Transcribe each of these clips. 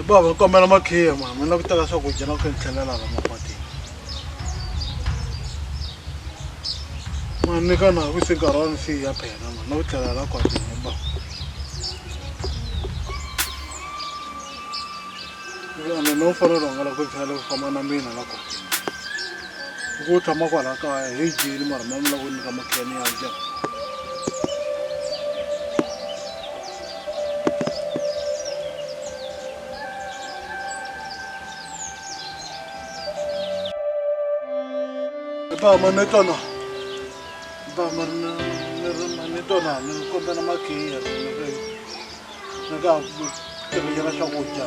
Baba kombela makhiya mama mina ku teka swakudya na ku tlhelela la mapatini. Mani ka na ku sikarani si ya phela mama na ku tlhelela kwatini baba. Ina no fanele ngala ku tlhela ku famba na mina la kwatini. Ku tshama kwala kaya hi jini mara mama la ku nyika makhiya ni ya dya. Baba netona baba netona ni kombela makhiya ni ka tirhela swakudya.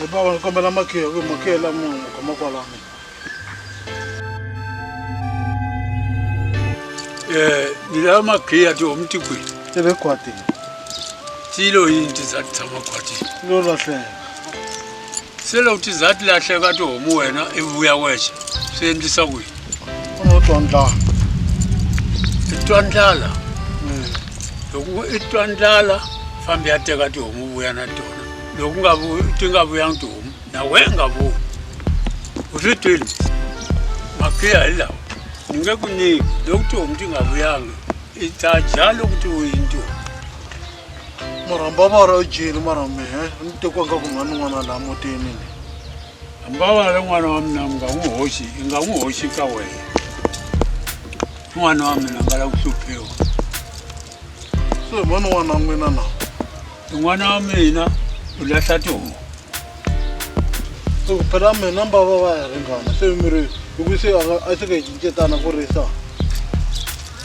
Baba kombela makhiya ku makhiya la munhu khoma kwalani. Ni lava makhiya tihomu ti kwihi? Ti le kwatini. Ti lo yini ti za ti tshama kwatini? Lo lahleka. Se loko ti za ti lahleka tihomu wena i vuya wexe swi endlisa kwihi? Ku twa ndlala. I twa ndlala. Loko i twa ndlala fambi ya teka tihomu vuya na tona. Loko ti nga vuyangi tihomu na wena nga vuyi. U swi twile? Makhiya hi lawa. Ni nge ku nyiki loko tihomu ti nga vuyangi i ta dya loko ti vuyini tihomu. Mara baba ra jini mara mehe ni tekiwa nga ku mani n'wana laha mutini. Mbava n'wana wa mina nga n'wi hoxi i nga n'wi hoxi ka wena. N'wana wa mina nga lava ku hluphiwa. Se mani n'wana wa n'wina na? N'wana wa mina u lahla tihomu. Phela mina mbava va ha ringana se miri loko se a se ka cincetana ku risa.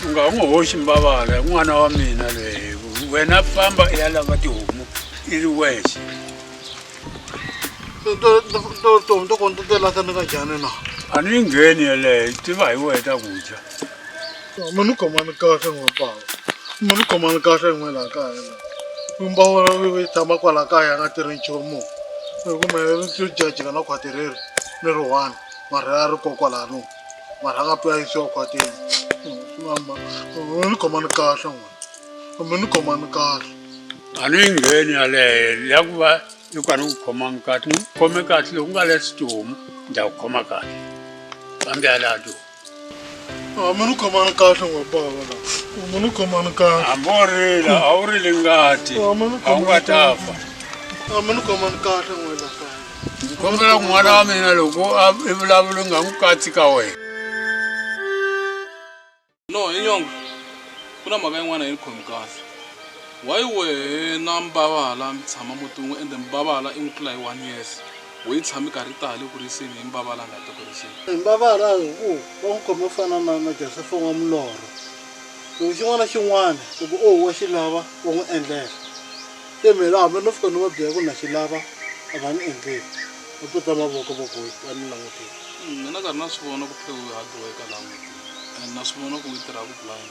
U nga n'wi hoxi Mbavala n'wana wa mina loyi. Wena famba i ya lava tihomu i ri wexe. Tihomu to kona ti lahla ni nga jani na? A ni ngheni yeleyo ti va hi wena ta ku dya. Mani khomani kahle n'we bava. Mani khomani kahle n'we laha kaya la. Mbava vi tshama kwala kaya nga tirhi nchumu. Kumbe ti jajika na khwati reri ni ri one mara ya ri kokwalano mara a nga piyayisiwa khwatini. Mani khomani kahle n'we. Mani khomani kahle. A ni ngheni yeleyo ya ku va yi ka ni ku khomangi kahle ni khome kahle loko u nga lehli tihomu ni ta ku khoma kahle. Fambi ya laha tihomu. Mani khomani kahle n'we bava la. Mani khomani kahle. Hambi u rila a wu rili ngati a wu nga ta fa. Mani khomani kahle n'we la kaya. Ndzi kombela ku n'wana wa mina loko i vulavula nga n'wi katsi ka wena. No, hi nyonga ku na mhaka yin'wana yi ni khomi kahle. Why wehe na Mbavala mi tshama muti wun'we ende Mbavala i n'wi tlula hi 1 years. We yi tshami karhi tale ku riseni hi Mbavala nga ta ku riseni. Mbava va n'wi khome fana na Joseph wa Mulorho. Loko xin'wana na xin'wana loko wa xi lava va n'wi endlela. Se mina hambi no fika ni va byela ku na xi lava a va ni endleli. Va tota mavoko va ni langutile. Mina nkarhi na swi vona ku phewe hard work laha mutini. And na swi vona ku yi tirha ku blind.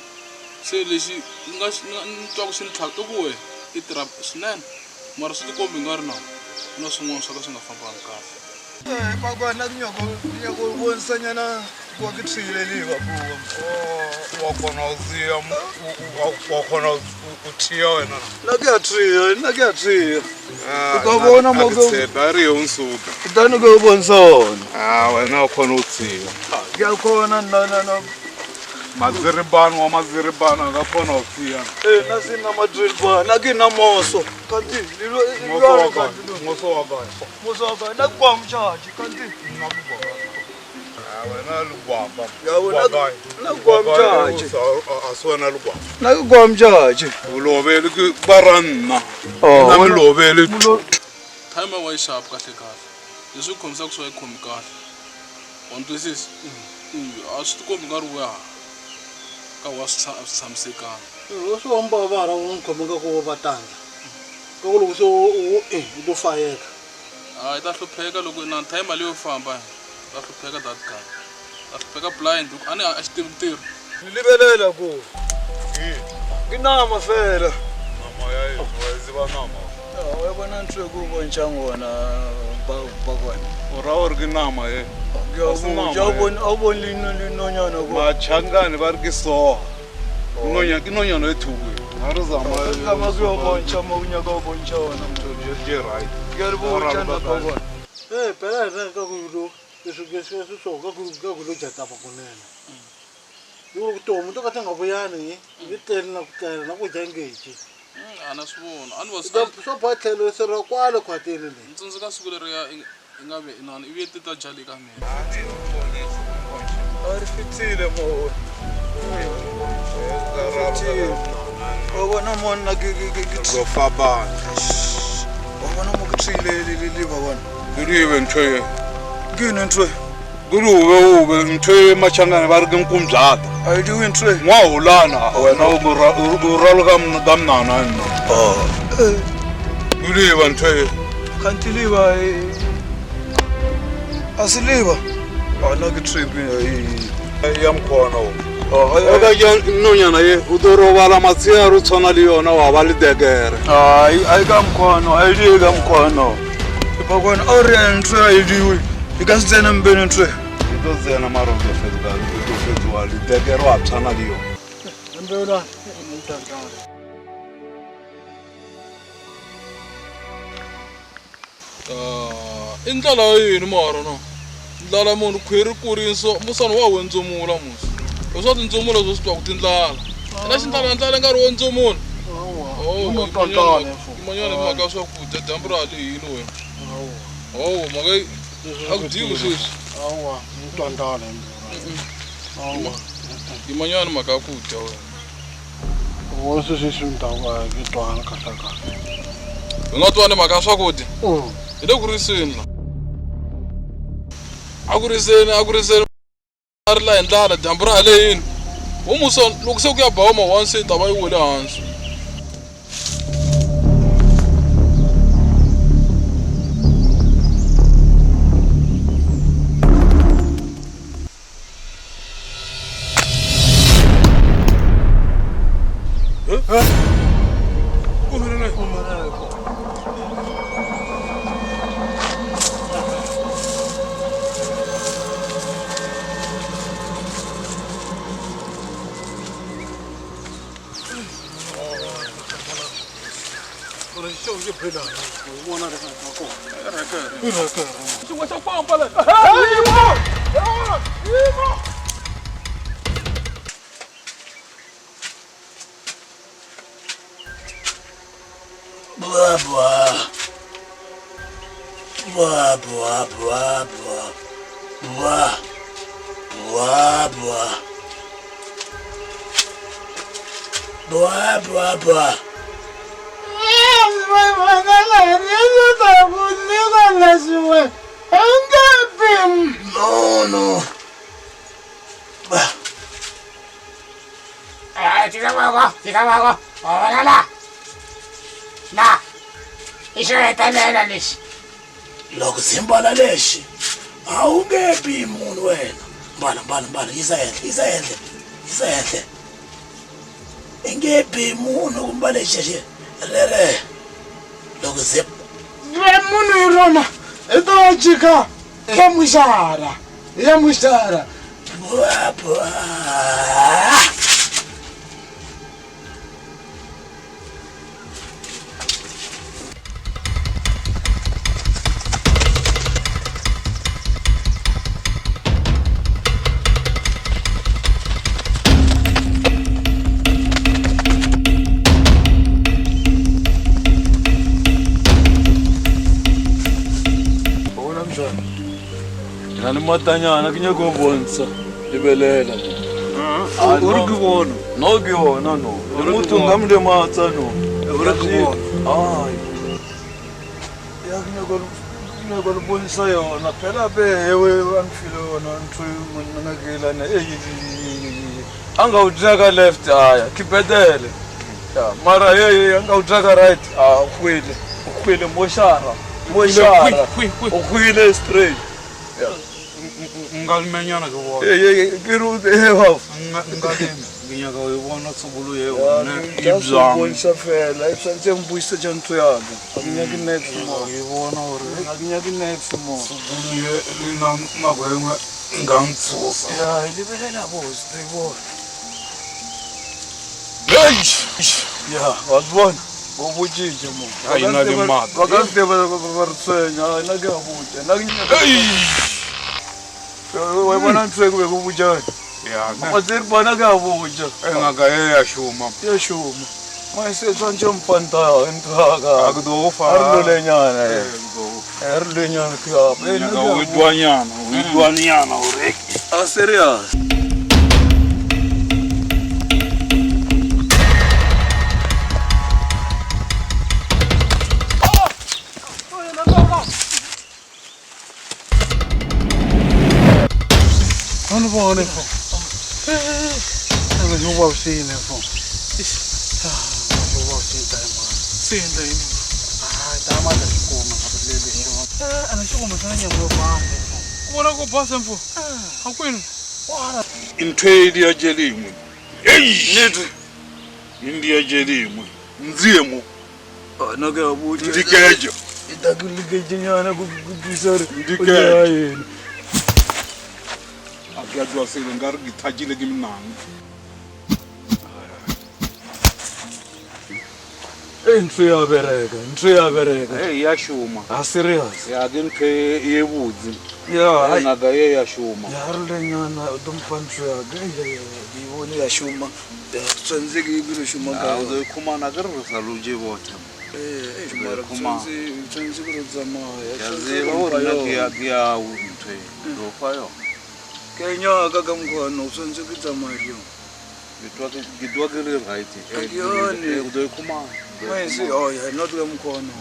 Se lexi ni twa ku xi ni tlhaka ku we i tirha swinene mara swi tikombi nga ri na swin'wana swo ka swi nga fambangi kahle. Bakwana kunyako vonisanyana kwa ke tshileliwa buwa wa kona uziya wa kona uthiya wena na ke athiya ka bona mo go dari unsuka dani go bonsona wena khona uthiya ke khona na maziribano wa maziribano akakhona uthiya nasina madrill ba na ke na moso kanti moso waka nakwa mchaji kanti wena lugwamba yawona nakwa mchaji asona lugwamba nakwa mchaji uloveli ku baranna na uloveli Time wa sharp kahle kahle. Leswi khomisa ku swa yi khomi kahle. 126. A swi tikombi nga ri wa. ka wa tshamisekanga. Swo mbavara u khomeka ku va tandza. Ka ku loko so u to fayeka. Hayi ta hlupheka loko na time leyo famba ta hlupheka that guy. Ta hlupheka blind a ni a xi tivi ntirho. Libelela ku. Kinama fela. Nama ya yena waziva nama. Uyabona ntwe ku bontsha ngona bakwana. Ora ori ke nama ye. Awuboni linonyana ku. Machangani va ri ke so. Kinonyana ethuku. Ari zama. Kama kuyobontsha mawunyaka ubontsha wona mtholi. Je right. Ngiyalibona bakwana. Phela ka ku lo leswi so ka ku lo jata pa kunene. Loko tomo to ka tanga vuyani yi tele na ku tlela na ku jangeji. Ana swivona a ni was Swo ba tlhelo se ro kwale khwatini leyi. ntsundzuka siku leriya ingabe inani ivi ti ta jali ka mina. Ari fitile mo. Wabona mona Go faba. wabona mo kutrile lili babona. Kuri ntwe. Kini ntwe. Kuri ube ntwe machangani va ri ke nkumbyata. Ayi wintwe. Ngwahulana wena uralo ka mnana nna. Kuri ntwe. Kantiliwa asiliwa. Ana kutrip Ya mkhona wo. Eka nonyana ye u to rovala matsiya ro tshwana le yona wa ba le dekere. Ai ka mkhono ai di ka mkhono. Bakwana ori ntwe ai diwe. Ikasitsena mbene ntwe. To zena marombe fetuka to fetuwa le dekere wa tshwana le yona. Ndona Indlala yini mara no? Ndlala munhu khwiri kuriso musana wa wendzomula musi. Uswa tindzomula zo sitwa ku tindlala. Ina xindlala nkarhi wo ndzomula. Manyana maka swakudya dyambu ra le yini wena. Maka a ku dyiwi sweswi. awa mntwandana awa Imanyana maka ku dya wena. wo se se ntawa ke twana ka hlaka. U nga twani maka swakudya? Hi le ku riseni la. A ku riseni a ri la hi ndlala dyambu ra le yini. Wo musa loko se ku ya bawa ma 1 cent va yi wele hansi. Loko simbala lexi a wu nge bi munhu wena mbala yisa henhle i nge bi munhu ku mbala lexi rere loko se munhu hi rona i to jika ya muxara Nani matanyana kinyako bonsa libelela. Uri kubona. No kubona no. Umuntu ngamle matsa no. Uri kubona. Ya kinyako bonsa yona phela bewe amfile wona ntwe munakela na angawutraka left haya kipetele mara yeye angawutraka right ukhwile moshara ukhwile straight ngalimenyana ke bona nginyaka uyibona tsubulu yeyo ibzanga fela isantse mbuyise jantho yake akunyaki next mo uyibona hore akunyaki next mo tsubulu ye lina magwengwe ngangitsusa libekela bosi uyibona wazibona ubutshintshi mo ayinali mali bakade bariswenya ayinakuyabutya wayibona ntsweke bekubutshani Mazir bana ka buja. Engaka yashuma. Yashuma. Mayisetswa nje mfanta entraka. Akudofa. Arlenyana. Arlenyana kya. Engaka udwanyana ureki. Ah serious. Ano bone po. Ano yung wow sine po. Yung wow sine tayo mga. Sine tayo mo. Tama na si Kuma kapag ano siya kumasana niya mo ba? Wala ko basa mfo. Hakwenu. Wala. Intwedi ya jelimwe. Nithi. India jelimwe. Nziyemo. Nake abuja. Ndikeje. Itakulikeje nyana kubisare. Ndikeje. Akuyajwa sele ngari ngithajile kimnanga. Ntwe ya bereka. Hey yashuma. Ah serious. Ya ke ntwe yebuzi. Ya Engaka yashuma. Yarlenyana udomfantswe yake ngiyibone yashuma. Tsanzeke ibiro shuma ka. Uzoyikhumana ke risaluje botha. Mara tsanze kurozama. Yaziba urina kiya ntwe. Dofayo. Kenya kakamkhona utsanze kutsamaliyo. Gidwa ke le right. Uzoyikhumana. Mayisi oh yeah not kamkhona.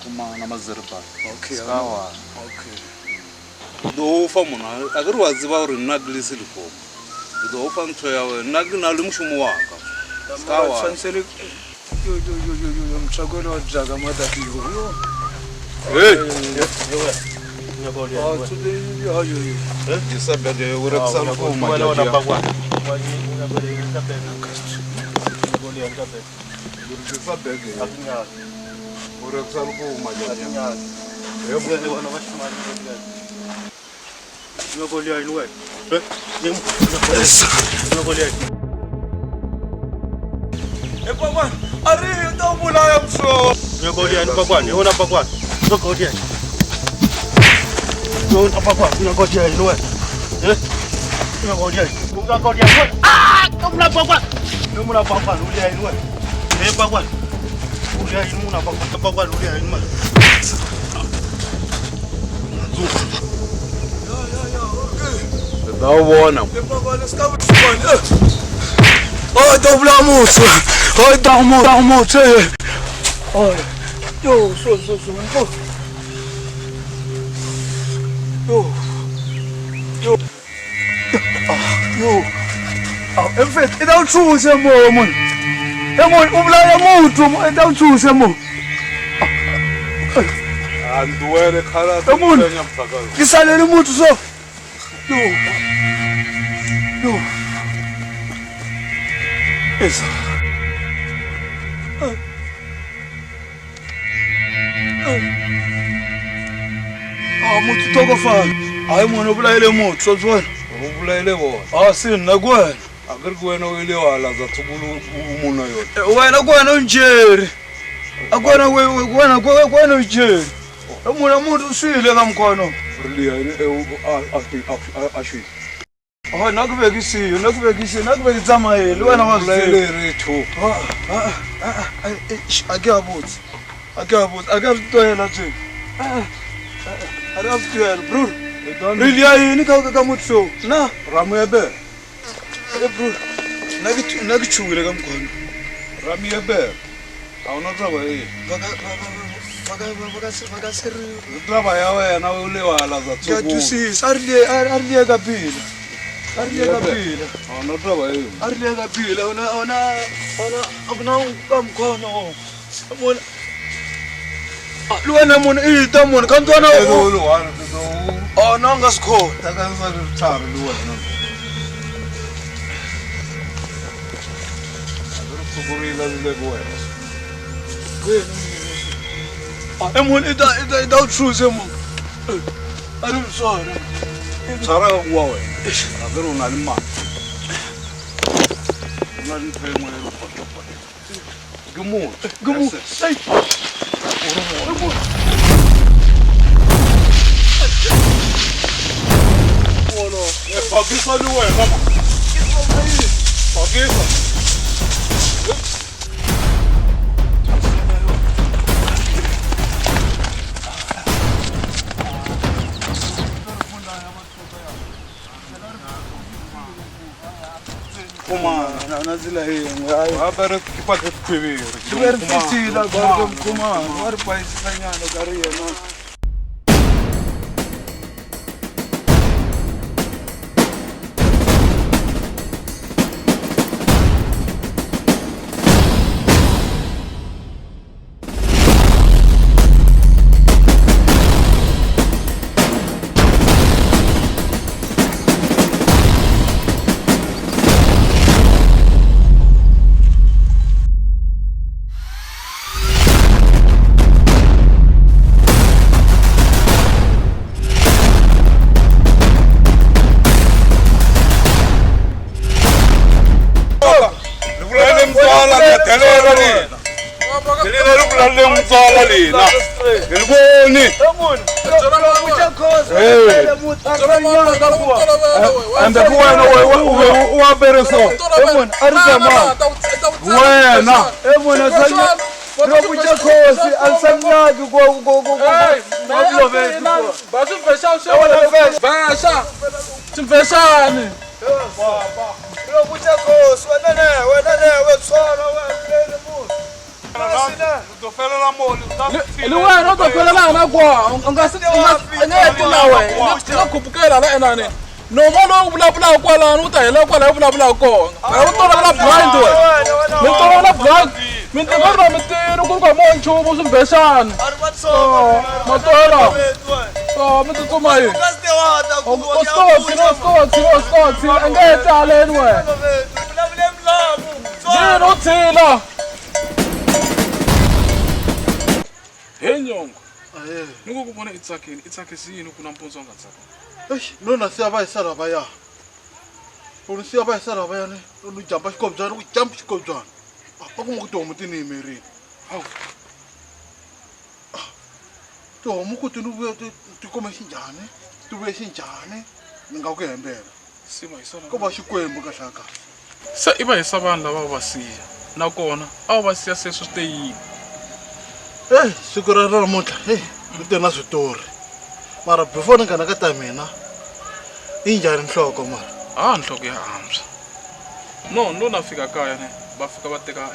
Kuma namazirba. Okay. Skawa. Okay. Dofa mona akuri waziba uri naglisi liko. Dofa ntwe yawe naginali mushumo waka. Skawa. Tsansele yo mtsakolo wadzaka madati yo. Hey. Ah today yo. Disabede ureksana ko majaji. Disabede. Ureksana ko majaji. Papa, ari ndo mulaya mso. Nyogolia ni pakwa, ni ona pakwa. Nyogolia. Nyogolia pakwa, nyogolia ni wewe. Nyogolia. Nyogolia. Ah, kumla pakwa. Numuna pakwa, ulia ni wewe. Ni pakwa. Ulia ni muna pakwa, pakwa ulia ni mama. Dawona. Papa, let's go. Oh, dobla mucho. Oh, dá mucho. Oh, yo, so. Yo. En fait, dá uchuze mo, mano. Ubulaya muntu, dá uchuze mo. Anduwele khala Amun. Kisalele muntu so. Yo. Eso. Muntu toko fana. Hayi mona ubulayele muntu, sozwana. ubulayele bona. Ah, sina kwena. Akuri kuwena wele wala zathukulu umuna yona. Wena kwena unjeri. Akwena kwena unjeri. Umuna muntu uswile kamkhono. Liya ashi. Oh, nakubekisiyo, nakubekitsamayeli wena Ubulayele rethu. Akuyabutsa. Akuyabutwela nje. Akuyabutwela, bro. Really yini kamuthi so? Na, Ramuyebe. bro. Nakichukile kamkhona. Ramuyebe. Awunatraba yini? Vakasiri. Traba ya wena ule wala zathukulu. Kuyatwisisa, ariliye kaphila. Arileka phila. Ana taba yini? Arileka phila ona akuna kamkhono. Abona. Luwena munhu ita munhu kantswana Lo wana to. ona ngasikhona. Takanisa rithari luwena. Sukurila le kuwena. Emunhu ita uthuse munhu. Arimsona. Tsara kuwa wena. Akere una le mali. Una le ntho engwe le potopota. Ke motho. Ke motho. Hey. Wona, pakisa le wena ma. Pakisa. Kuma na zila hii ngai. Abere kipate kwiviri. Diver fitila barko kuma war pais kanyana kariye no. Tsala lena. Ngiliboni. Ande kuwena uwabere so. Emun arizama. Wena. Emun asanya. Robucha khosi alsanyaki go. Mabulove. Basu Vesha. Simveshani. Robucha khosi wena wetswala wena emun. Liwena uzophelelela kwa ungasithi lawe ngakhupukela la enani noma lokubulabula kwalana utayela kwala ubulabula kona awutola la blind we mintola la blind mintola mitero kuba moncho usimveshana matola mintuma yi Ostothi angetshaleni wena yini uthila Hey nyongo. Nuko kubona itsakhe siyini kuna mponzo ongatsaka. Eish, nona siyabayisala baya. Uni siyabayisala baya ne. Uni jumpa xikobjana, u jump xikobjana. Akuma ku tihomu ti ni yimerini. Hawu. Tihomu ku ti ni vuya ti kome xinjhani? Ti vuye xinjhani? Ni nga ku hembela. Sima hisona. Ko va Xikwembu ka hlaka. Sa iba hisa vanhu lava va siya. Nakona a va siya sweswo steyini. Siku ra namuntlha ni te na switori mara before ni nghena ka ta mina yi njhani nhloko mara Nhloko ya antswa. No na fika kaya ne va fika va teka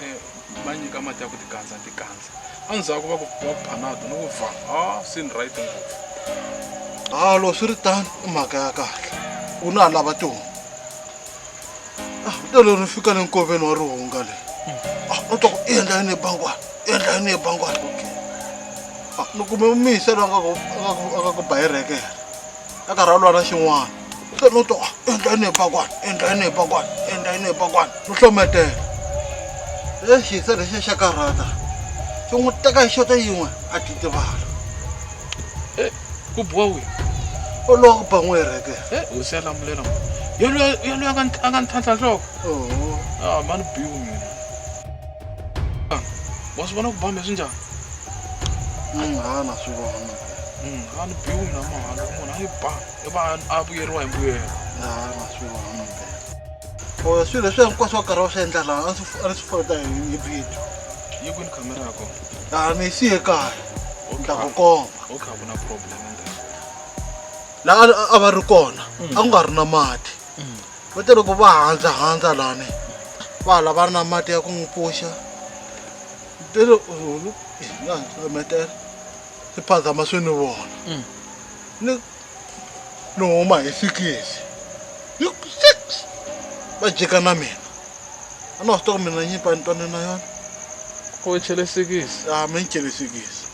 va nyika mati ya ku tikandza. Andzhaku va ku phanado no ku va sin right ngopfu. loko swi ri tani i mhaka ya kahle u na lava tihomu tolo ni fika le nkoveni wa rihunga leyi ni twa ku i endla yini ebangwana ni kume mise loyi a nga ku bayirekela a karhi a lwa na xin'wana se no twa endla yini ebangwana no hlometela xisa lexi xa karhata xi n'wi teka hi xota yin'we a titivala Ku buwa we. u lova ku ba n'wi hirekela U siya lamulela mo. Yalo a nga ntlhantlha nhloko. Mani biwu mina. Wa swi vona ku bamba swinjhani? na swi vona A ni biwu mina mahala munhu a yi ba i va a vuyeriwa hi mbuyelo. na swi vona swilo leswi hinkwaswo wa karhi wa swi endla laha a ni swi fota hi video Yi kwini khamera ya kona? ni siye kaya ni ta ku komba Okay, a ku na problem ende. laha a va ri kona a ku nga ri na mati va te loko va handza lani va lava ri na mati ya ku n'wi pfuxa metela swi phazama swi ni vona ni huma hi sikisi va jeka na mina a ni wa swi tiva ku mina nyipa ni twane na yona Ko chelesikisi. mi ni celesikisi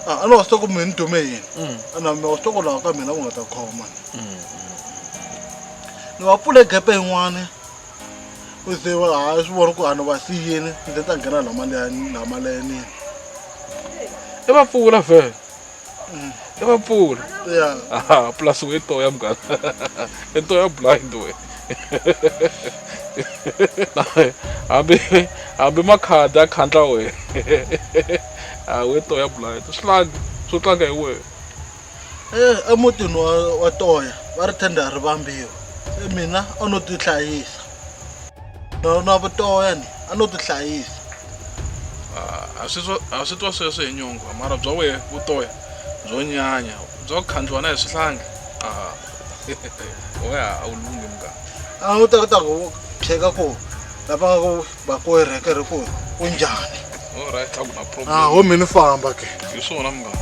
a ni wa swi tiva ku mi ni dume yini na mi wa swi tiva ku laha ka mina ku nga ta khoma ni va pfule gepe yin'wana ku se ha swi vona ku a ni va siyini ndzi ta nghena la malayinini I va pfula vhele. I va pfula. ya Aha, plus we to ya mngani. Into ya blind we. Hambi makhadi ya khandla we. We to ya blind. Swo tlanga hi we. emutini wa toya va ri tenda ri vambiwa mina a no ti hlayisa na vutoya ni a no ti hlayisa A swi twa sweswo hi nyongwa mara bya we vutoya byo nyanya byo khandliwa na hi swihlangi. We a wu lungi mngani. a wu ta ku cheka ku lava nga ku va ku rekere ku njhani Alright, a ku na problem. ho mi ni famba ke Hi swona mngani.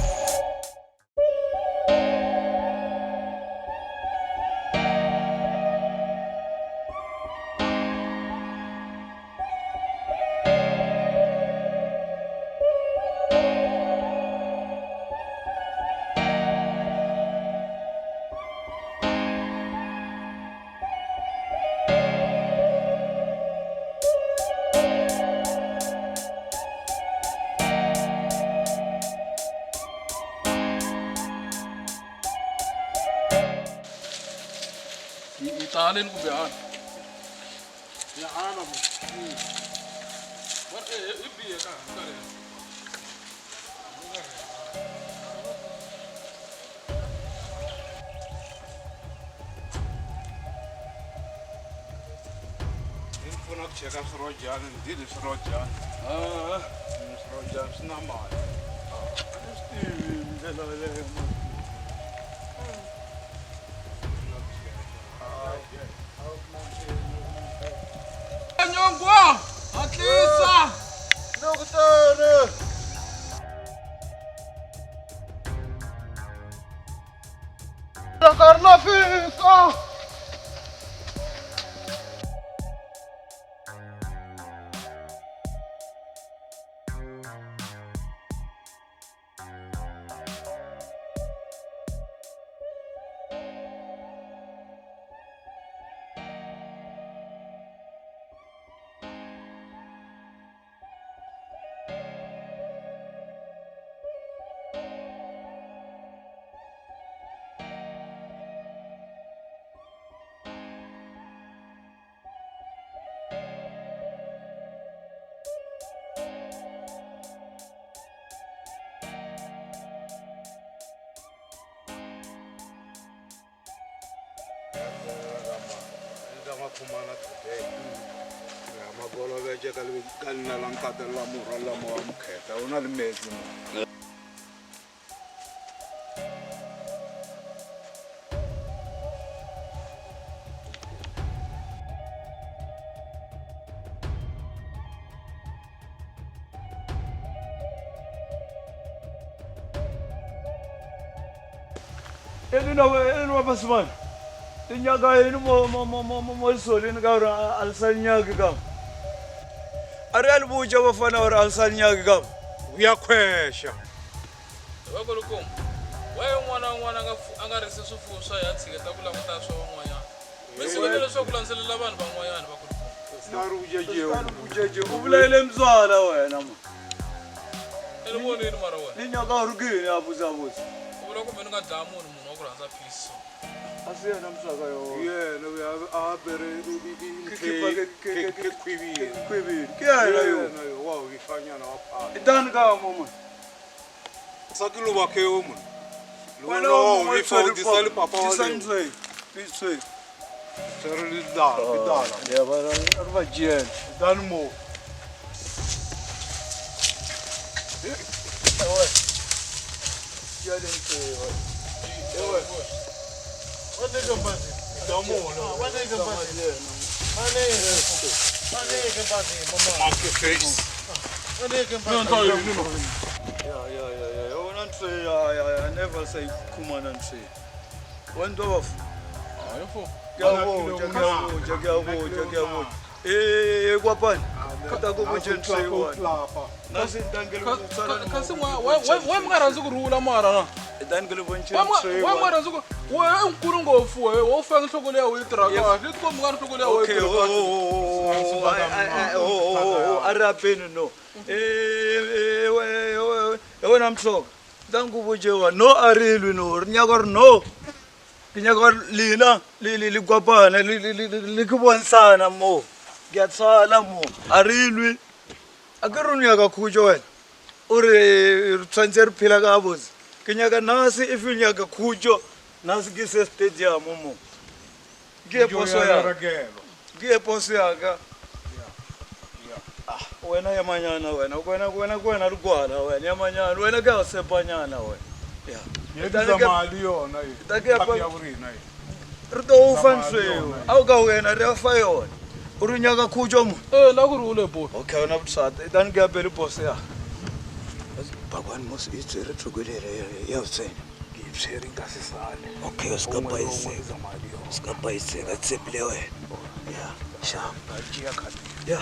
Italien ku bihan. ya ana War biye ka kare. Infuna ku cheka swirojana ndili swirojana swirojana swi na mali Nyongwa, atlisa. dokotore karna fisa khumana today magolo veje ka nna la nkatela morala mo wa mokheta o na le metsi mo Elina basimane. Tinyaka yini mo solini ka uri alisanyaki kam. Ari alibuja bafana uri alisanyaki kam. uyakhwesha Vakulukum. Wewe n'wana a nga risi swifuwo swa ya tshiketa ku languta swa van'wanyana. Mi sivile leswaku landzelela vanhu van'wanyana vakulukum. nari ujeje U vulayile mzwala wena ma. Ni vonile mara wena. Tinyaka uri kini abuza. U vula ku mi ni nga dlaya munhu wa ku rhandza peace. Asiyena msaka yo. yena uya a bere khwivile Kwebini. Kiyayela yo. wa u ifanyana wa pha Itani ka mama. sakilo ba kheo mo Wena lo mo wi fa di sali papa wa le Disantwe. Piswe. tsere li dala Ya ba ari ba jiyela. dan mo Ya dente. waneke mbazi damola waneke mbazi waneke mbazi mama market face waneke mbazi Yeah. I never say Kumana and say. When do off? Ngiyabonga. Kwapani. Kata ko butchen tray one. Nasi tangelo kutsala. Kasi we mngaranzi ku rula mara na. Tangelo butchen tray we one. mngaranzi ku we unkulu ngofu we wo fanga hloko leya we tirha kahle ku mngana hloko leya we tirha arapeni no. Wena mhloka. Tangubujewa no arilwi no rinyako no. Kinyako lina li kwapana li kubonisana mo. Ngiyatsala mo arilwi akarunyaka khujo wena uri tshwantse ri phela ka botse ke nyaka nasi if nyaka khujo nasi ke se stadium mo ke poso yaka wena ya manyana wena ri kwala wena ya manyana wena ka sepanyana wena ya Yetsa mali yona yi. Ya burina yi. ri to ufanswe au ka wena ri fa yona urunyaka khujo mo la ku rule bo okay wena butsata dan ke apele poso ya bakwani mos itse re tsokolele ya utsena Ngipsheri ngasisale. okay ska paise ka tsepile wena ya shamba Ajiya khati. ya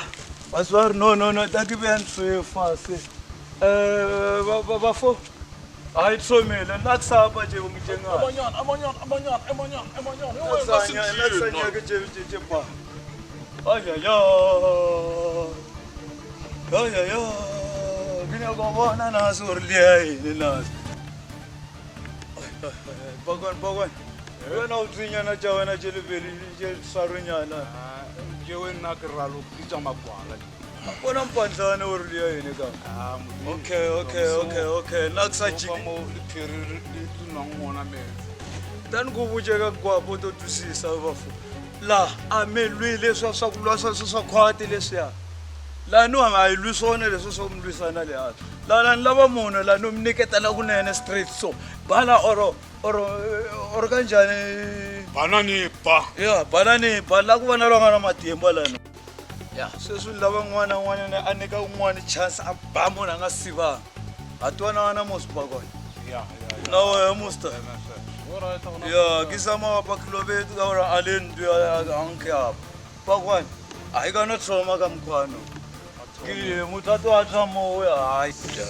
baswar no taki ben swe fase bafo ay tsomele natsapa je umjenga amanyana natsanya ke je pa ay gina ko bona na surliai ni nas bagwan wena utsinya na jawana je lebeli je sarunyana Je wena ke ralo kitsa makwala. bona mpanzana urliai ni ka okay naksaji Mo liphiri linongona me. dan ku bujeka kwapo to twisisa bafu la amelwile swa kulwa swa khwati leswiya la no ayilwi swona leswo swo mlwisana le hala la lava munhu la no mniketela kunene straight so bala or kanjani Banani pa. ya banani bala ku vana lwa na matimba lana ya sweswi lava n'wana ne a nyika un'wana chance a ba munhu a nga sivanga a twana na mosibakwana Ya. na wehe musta ya kisama wa pakilobetu ka ora alendu anke apa pakwana hayi kana trauma ka mkhwano ke mutatu a tsamo ya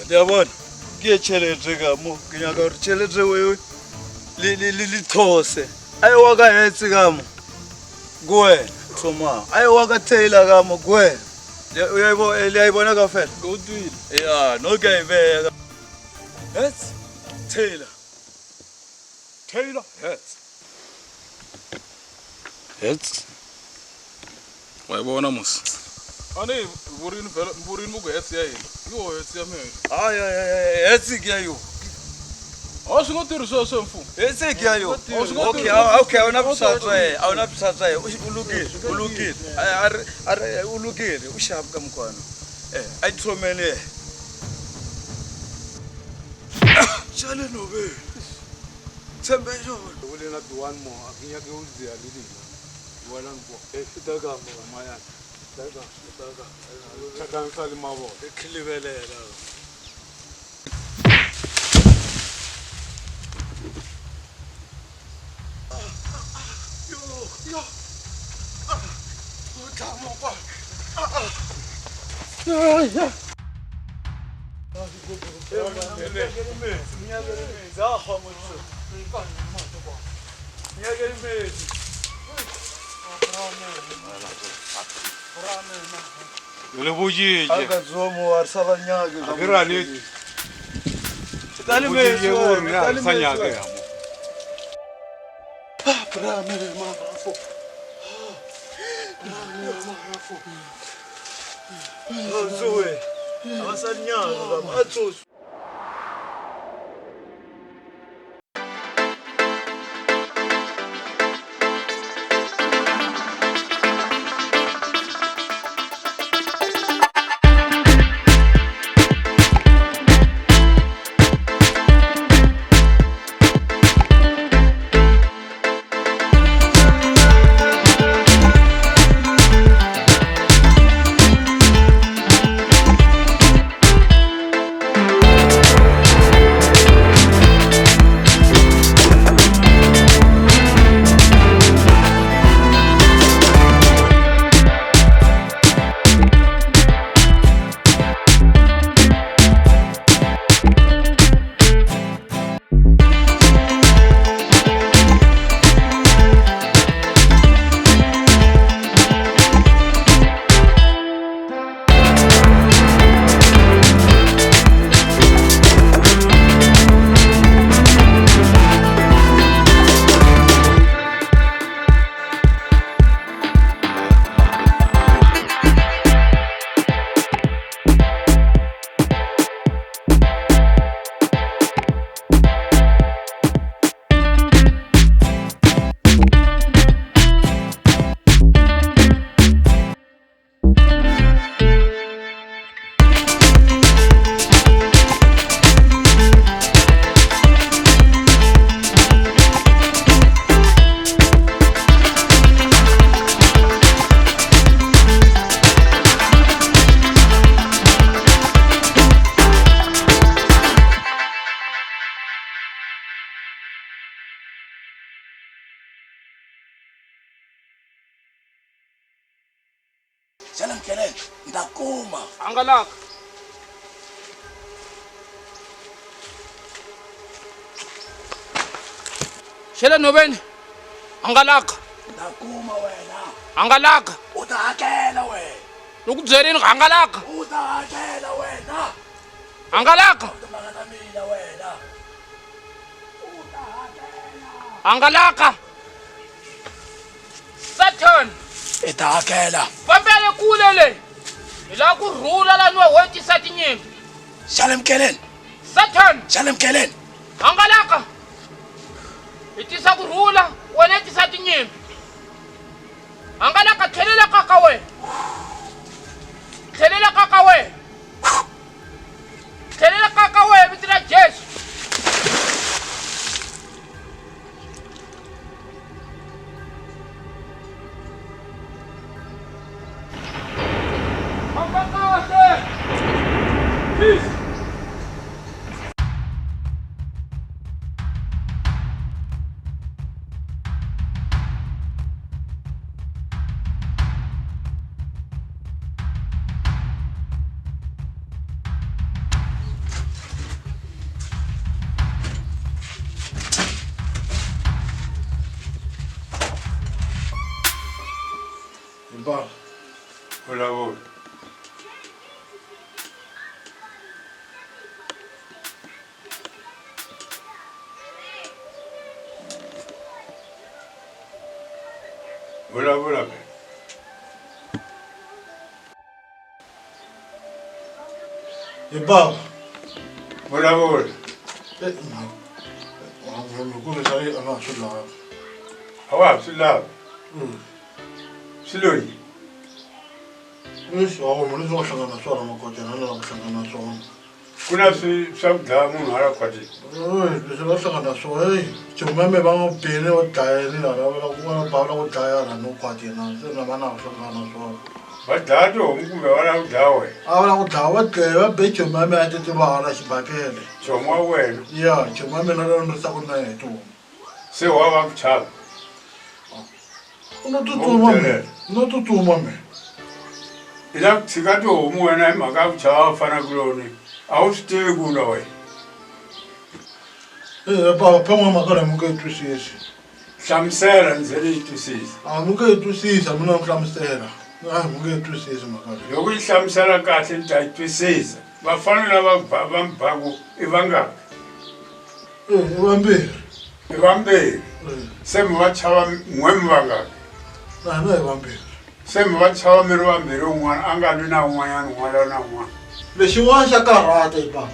yabona ke cheletse ka mo ke nyaka re cheletse wewe li those ai wa ka hetsi ka mo gwe trauma ai wa ka Taylor ka mo gwe uyayibona ka fela go twile ya no ke ibeka hetsi Taylor Hets. wayibona musi ani burini muku hetsi ya yini yo hetsi ya mina Ay, hetsi ke yo. a swi nga tirhisiwa swe mfumo Hetsi ke yo. Okay, awuna busatswa. Ulukile. Are ulukile. Ushap ka mkhwana. Ay thomene. Chale no be. Tsembe jo. Ulena duwan mo akinya ke uzia lili. Wala mbo. Fitaka mo. Maya. Fitaka. Chakansa limabo. Eklibelela. Yo. Utamo kwa. Ya. Yule bujije. Akazomo arsabanyage. Akirali. Talime Bujije ya sanyage ya. Pramele mafo. Zoe. Abasanyaga bathosi. xana Mkelele ndakuma Angalaka. Shela Noveni. Angalaka. ndakuma wena Angalaka. u ta hakela wena Loku byerini angalaka. u ta hakela wena Angalaka. timhaka ta mina wena u ta hakela Angalaka. Saturn. i ta hakela Fambele kule le. Ila ku rhula la no wetisa tinyimpi. xana Mkelele Saturn. xana Mkelele Angalaka. Itisa ku rhula wena tisa tinyimpi. Angalaka tlhelela kaka we. Tlhelela kaka we. Tlhelela kaka we vitira Jesu. Peace. Baba, Vulavula. Vulavula. baba. Vulavula. Loko leswi a nga swi lava. A wa ha swi lava. Swi loyi. Leswi hawu leswi nga hlangana na swona makotela na lava ku hlangana na swona. Ku na swa ku dlaya munhu hala kwatini. Leswi va hlangana na swona chumame va n'wi bile va dlayeni hala va lava ku dlaya hala no kwatina se na vana va hlangana na swona. Va dlaya tihomu kumbe va lava ku dlaya wena? A va lava ku dlaya va dlaya va be chumame a titiva hala xibakele. Chomo wa wena. Ya chumame na lona ri sa ku na hi tihomu. Se wa va ku chava. No tsutsuma me. No tsutsuma me. I lava ku tshika tihomu wena hi mhaka ya ku chava va fana kuloni. A wu swi tivi ku lwa wena. Baba phan'wa mhaka leyi mi nge yi twisisi. Hlamusela ndzi ze yi twisisa. A mi nge yi twisisa mina mi hlamusela. A mi nge yi twisisi mhaka leyi. Loko yi hlamusela kahle ni ta yi twisisa. Vafana lava va mi baku i vangaki? I vambirhi. I vambirhi. Se mi va chava n'we mi vangaki? Na hina hi vambirhi. Se mi va chava mi ri vambirhi un'wana a nga lwi na un'wanyana un'wana na un'wana. Lexin'wana xa karhata hi baba.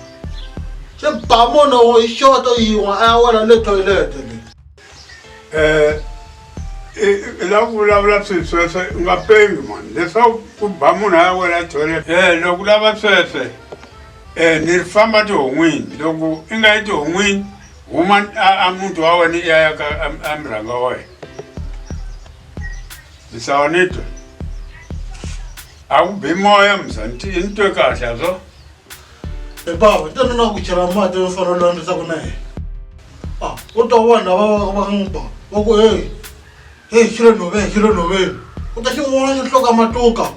Xi ba munhu wo hi xota yin'we a ya wela le toilet leyi. I lava ku vulavula swilo sweswe u nga pengi mani leswaku ku ba munhu a ya wela toilet. Loko u lava sweswe ni ri famba tihon'wini loko i nga yi tihon'wini huma a muti wa wena i ya ka a murhanga wa wena. Misawa ni twa. A ku bi moya mzanti ni twe kahle a swo. Baba tani na ku chela mati yo fana lona leswaku na yena. U twa vanhu lava va n'wi ba va ku hey xilo noveni u ta xin'wana xi hloka matuka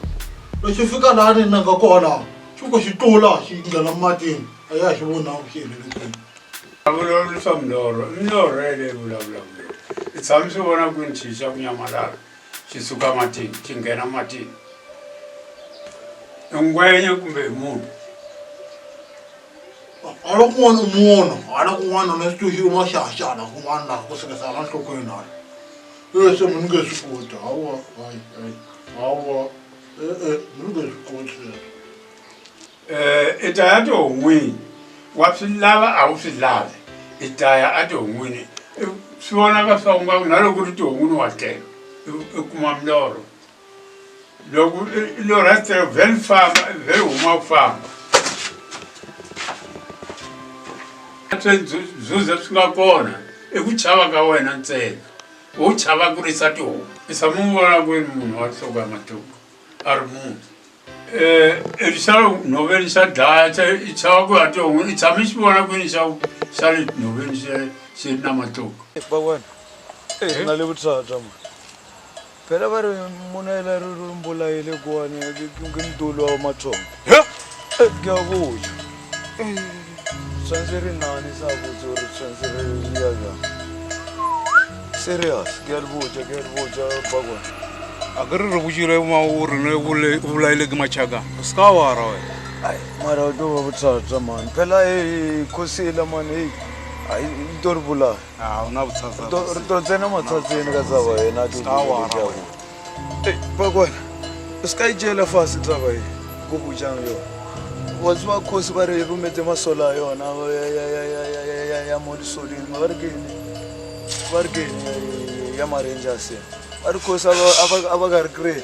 lexi fika laha ni nanga kona xi ku xi tlula xi nghena matini a ya xi vona xi helele kwini. A vulavurisa milorho yaleyi vulavulaka i tshami swi vona kwini xi xa ku nyamalala xi suka matini xi nghena matini. I ngwenya kumbe hi munhu. Hala kun'wana i munhu hala kun'wana na xituxima xaxana kun'wana laha ku seketela nhlokweni hala. Se mi nge swi koti hawa hawa mi nge swi koti sweswo. I ta ya tihon'wini wa swi lava a wu swi lavi i ta ya a tihon'wini swi vonaka swa ku nga na loko ri tihon'wini wa tlela i kuma milorho. Loko milorho ya tlela vhele famba vhele huma ku famba. Zuze swi nga kona i ku chava ka wena ntsena. U chava ku risa tihomu. I tshama n'wi vona kwini munhu wa nhloko ya matluka a ri munhu. Xa nhoveni xa dlaya i chava ku ya tihon'wini i tshame xi vona kwini xa le nhoveni xi ri na matluka. Ba wena na le vuthata mani phela va ri munela ri mbulayile kuwane ngimdulu wa mathongo ngiyabuja tshwanetse ri nani sa botse gore tshwanetse re yaja serious ngiyalibuja bakwane a ke re re botsile o rene o bolaile ke machaka o se ka wara wena ai mara o tlo ba bothata man phela khosila man ai ito ri bulaya o na bothata ri to tsena matsatseni ka tsaba yena bakwane o se ka ijela fase tsaba e ko bojang yona wa tseba khosi ba re rumetse masola yona ya mo disoleng ba re kene ya marangers ba re khosi a ba ka re kry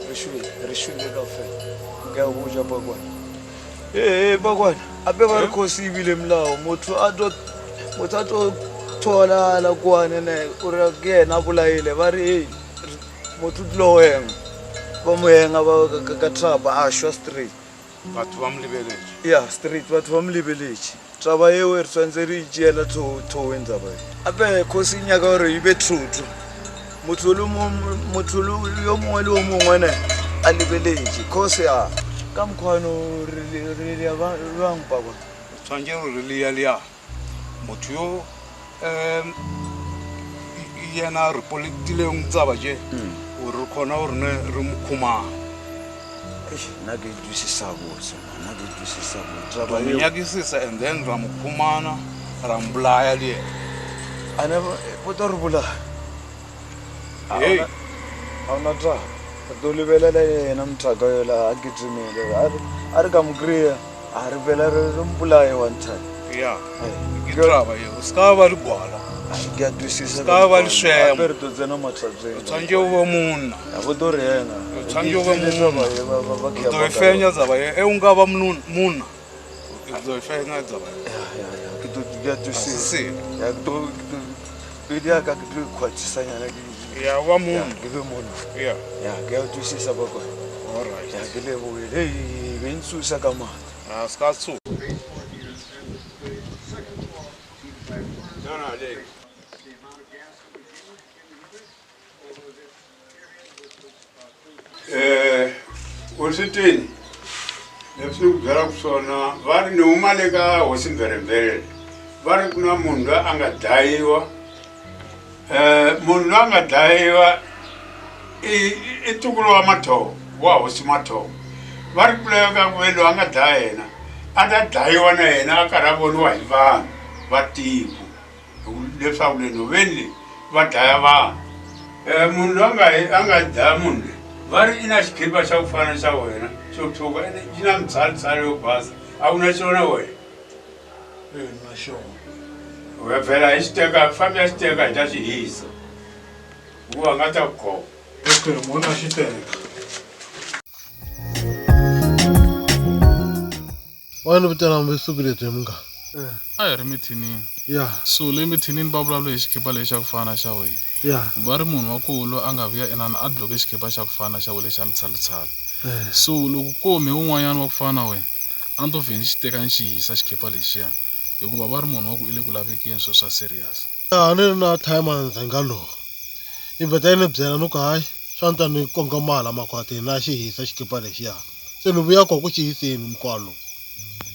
re shwele ka fela ke a boja bakwane bakwane ape ba re khosi ebile molao motho a tlo tholala kwane ne o re ke yena a bolaile ba re motho tlo wenga ba mo henga ka trapa a shwa straight batho ba mo lebeletse ya street batho ba mo lebeletse taba eo re tshwanetse re itšeela thowen taba e ape khosi nyaka gore e be trutho motho yo mongwe le o mongwe ne a lebeletse khosi a ka mokgwano re ya bang bakwa tshwanetse gore re leya motho yo yena re politileng tsaba je gore re kgona gore ne re mo khumana nna ke dusisa botse nyakisisa and then ra mo khumana ra mbolaya le yena ane bota re bolaya hey ga ona taba re tlo lebelela yena mothaka yola a ketemele a re ka mo kry-a a re fela re mbolaye one time ya ke traba eo o se ka ba le gwala ke a twisisa ka ba le swema ape re tlo tsena matsatseng tshwanetse o be monna ya bo tlo re yena tshwanetse o be monna o tlo e fenya tsaba e o nka ba monna o tlo e fenya tsaba ke a twisisa ya pedi ya ka ke tlo ikgwatšhisanyana ya ba monna ke be monna ya ke a twisisa bakwa alright ya ke leboile be ntsusa ka mata a se ka tso Hositini leswi ni ku byelaka swona va ri ni huma le ka hosi mveremverele va ri ku na munhu loyi a nga dlayiwa munhu loyi a nga dlayiwa i ntukulu wa Mathomo wa hosi Mathomo va ri ku leka ku loyi a nga dlaya yena a ta dlayiwa na yena a karhi a voniwa hi vanhu va tiko leswaku le nhoveni leyi va dlaya vanhu munhu loyi a nga dlaya munhu leyi va ri i na xikipa xa ku fana xa wena xo tshuka yi na mitsalitshalo yo basa a wu na xona wena na xona we vhela hi xiteka fambi ya xiteka hi ta xi hisa ku va nga ta ku khoma okay munhu a xi teka wani vitana masiku leti hi munga a hi ri mithinini ya so le mithinini va vulavula hi xikipa lexi xa ku fana xa wena ya va ri munhu wa kulu a nga vuya inani a dloke xikipa xa ku fana xa wele xa mitshalitshalo so loko ko hume wun'wanyana wa ku fana wena a ni to vheni xi teka ni xi hisa xikipa lexiya hikuva va ri munhu wa ku i le ku lavekeni swilo swa serious a ni ri na time ndzhenga lowu i vheta yi ni byela ni ku hayi swa ni ta ni kongomala makhwati na xi hisa xikipa lexiya se ni vuya ko ku xi hiseni mikwalo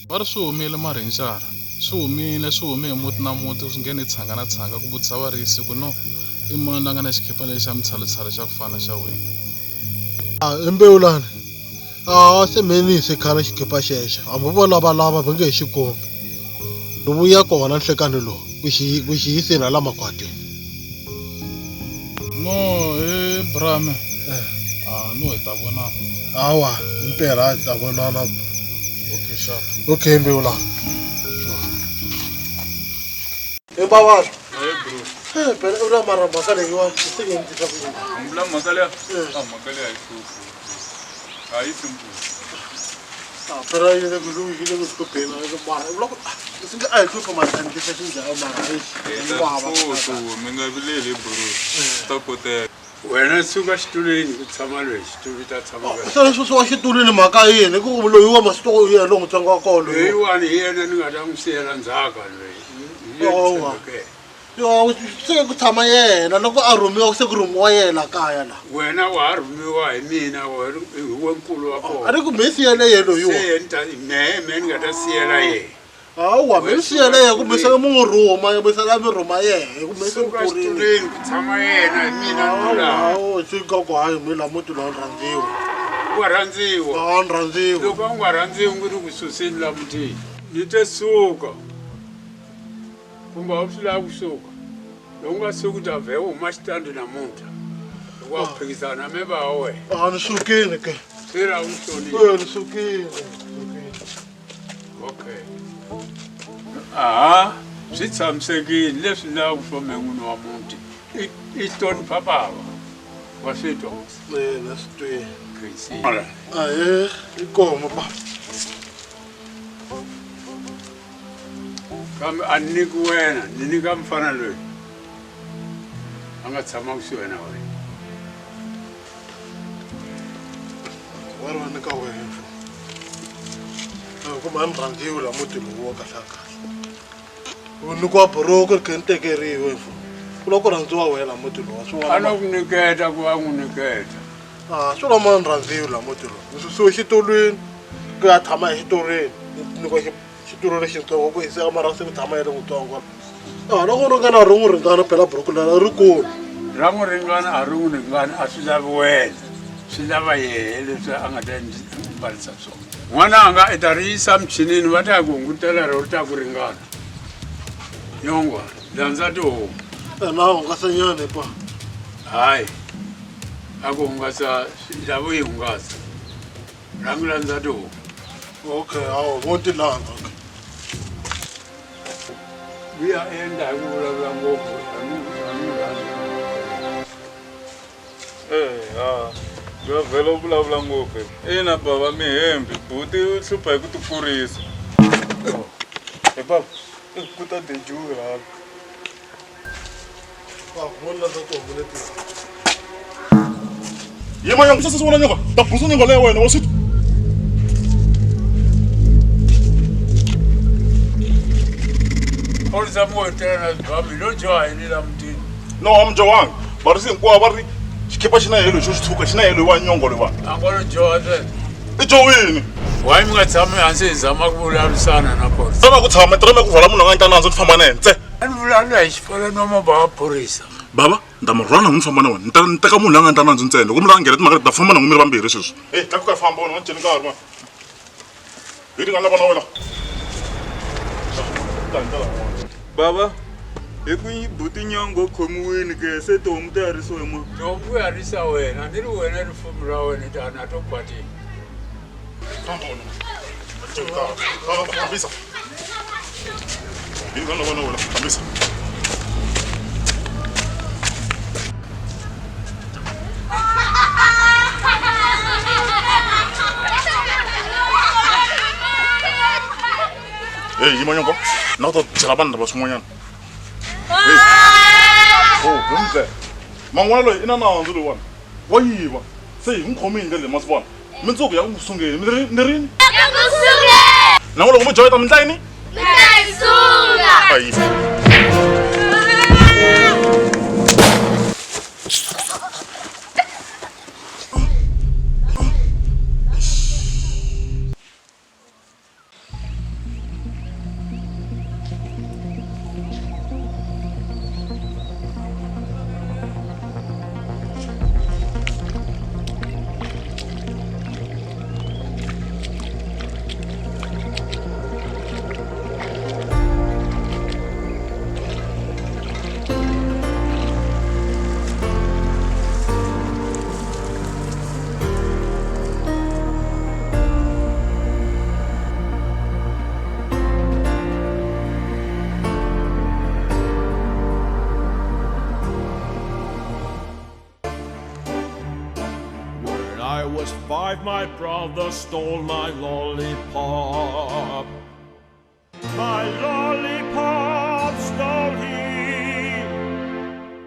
va ri swi humile marenjara swi hume hi muti na muti swi nghene tshanga na tshanga ku vutisa varisi ku no i mani la nga na xikipa lexi xa mitshalitshalo xa ku fana xa wena hi mbewu lani a se menise khale xikipa xexo hambi vo lavalava va nge hi xi kombi ni vuya kona nhlekani lowu ku xi hiseni hala makhwatini no brame no hi ta vonana hawa impela hi ta vonana okay sharp okay mbewu lani ebabala phela u na mara mhaka leyiwani se nge ni tisa ku yini ambula makaleya makaleya hi fufu hayi simple phela yi le ku hlupeni mara loko swi nga a hi hlupha matandlisa swi njhani mara mi nga vileli bro ta koteka wena suka xitulweni ku tshama loyi xitulu ta tshama se leswi swi wa xitulwini mhaka yini ku loyi wa masitoko yena longutsongo wa kona leyiwani hi yena ni nga ta n'wi siyela ndzhaka loyi Owa. yo se ku tshama yena loko a rhumiwa se ku rhumiwa yena kaya la wena wa ha rhumiwa hi mina wenkulu wa kona a ri ku mi siyele yena loyiwa me ni nga ta siyela yena hawa mi siyele yena kumbe se mu n'wi rhuma mi sala mi rhuma yena kumbe se suka xitulweni ku tshama yena hi mina hawa hayi mi la muti lowu rhandziwa wa rhandziwa ni rhandziwa loko a nga rhandziwi ngi ri ku suseni la mutini ni te suka kumbe a swi lava kusuka loko nga suki ta vhe huma xitandi namuntlha loko a phikisana me va wena ni sukile ke swi ra n'wi hlonipha ni sukile okay swi tshamisekile leswi lavaka swo me n'wini wa muti i hlonipha bava wa swi twa na swi twi khensini ahe i koma baba kambe a ni nyiki wena ni nyika mfana loyi a nga tshama kusuhi na wena wa ri va nyika wena kumbe a ni rhandziwi la muti lowu wa kahle kahle u nyikiwa buruku ri khe ni tekeriwe ku lava ku rhandziwa wena la muti lowu swi a no ku niketa ku va n'wi niketa swi lama ni rhandziwi la muti lowu ni susiwe xitulwini ku ya tshama exitulwini nyikiwa xitulu lexitsongo ku hiseka mara se ku tshama yele n'witsongo loko ringana ri n'wi ringana phela buruku lela ri kulu ra n'wi ringana a ri n'wi ringana a swi lavi wena swi lava yehe leswi a nga ta mbarisa swona n'wananga i ta ri yisa michinini va ta ya ku hungutela ro ri ta ku ringana nyongwa landza tihomu na hungasanyana pa hayi a ku hungasa lavo yi hungasa rangi landza tihomu okay hawa vo ti landza vuya endla hi ku vulavula ngopfu va vhela u vulavula ngopfu ina bava mi hembi buti u hlupha hi ku ti kurisa he baba ku ta dejuwe hala yima yangu sasa sibona nyonga tabusa nyonga leyo wena wasithi olisa muhotelana bami lo jwayini la mutini no amjawanga bari sinkwavo va ri xikipa xi na yelo xo xi tshuka xi na yelo wa nyongo leyiwani angolo jowa sweswo i jowini wayi mi nga tshami hansi hi zama ku vulavurisana na phorisa tsama ku tshama tireme ku rhwala munhu a nga nta nandzu ni famba na yena ntsena a ni vulavula hi xifoleni wa movha wa phorisa baba ni ta mi rhwala n'wi ni famba na wena ni teka munhu loyi a nga nta nandzu ntsena loko mi lava nghena timhaka ti ta famba na n'wi mi ri vambirhi sweswi e tlakuka hi famba wena nga ceni nkarhi ma hi ti nga lava na wena baba hi ku buti nyongo khomiwini ke se tihomu ti harisiwe mo tihomu ku harisa wena ni ri wena rifumo ra wena ta na to kwatini famba wena ceni nkarhi fambisa hi nga lava na wena fambisa hey yima nyongo na ku ta byela vanhu lava swin'wanyana hembe man'wana loyi I na nandzu loyiwani wa yiva se hi n'wi khomi hi ndlela leyi ma swi vona mindzuku ya ku sungeni ni rini na n'wi loko mi joyeta mi ndlayini ayi I was 5, my brother stole my lollipop. My lollipop stole he,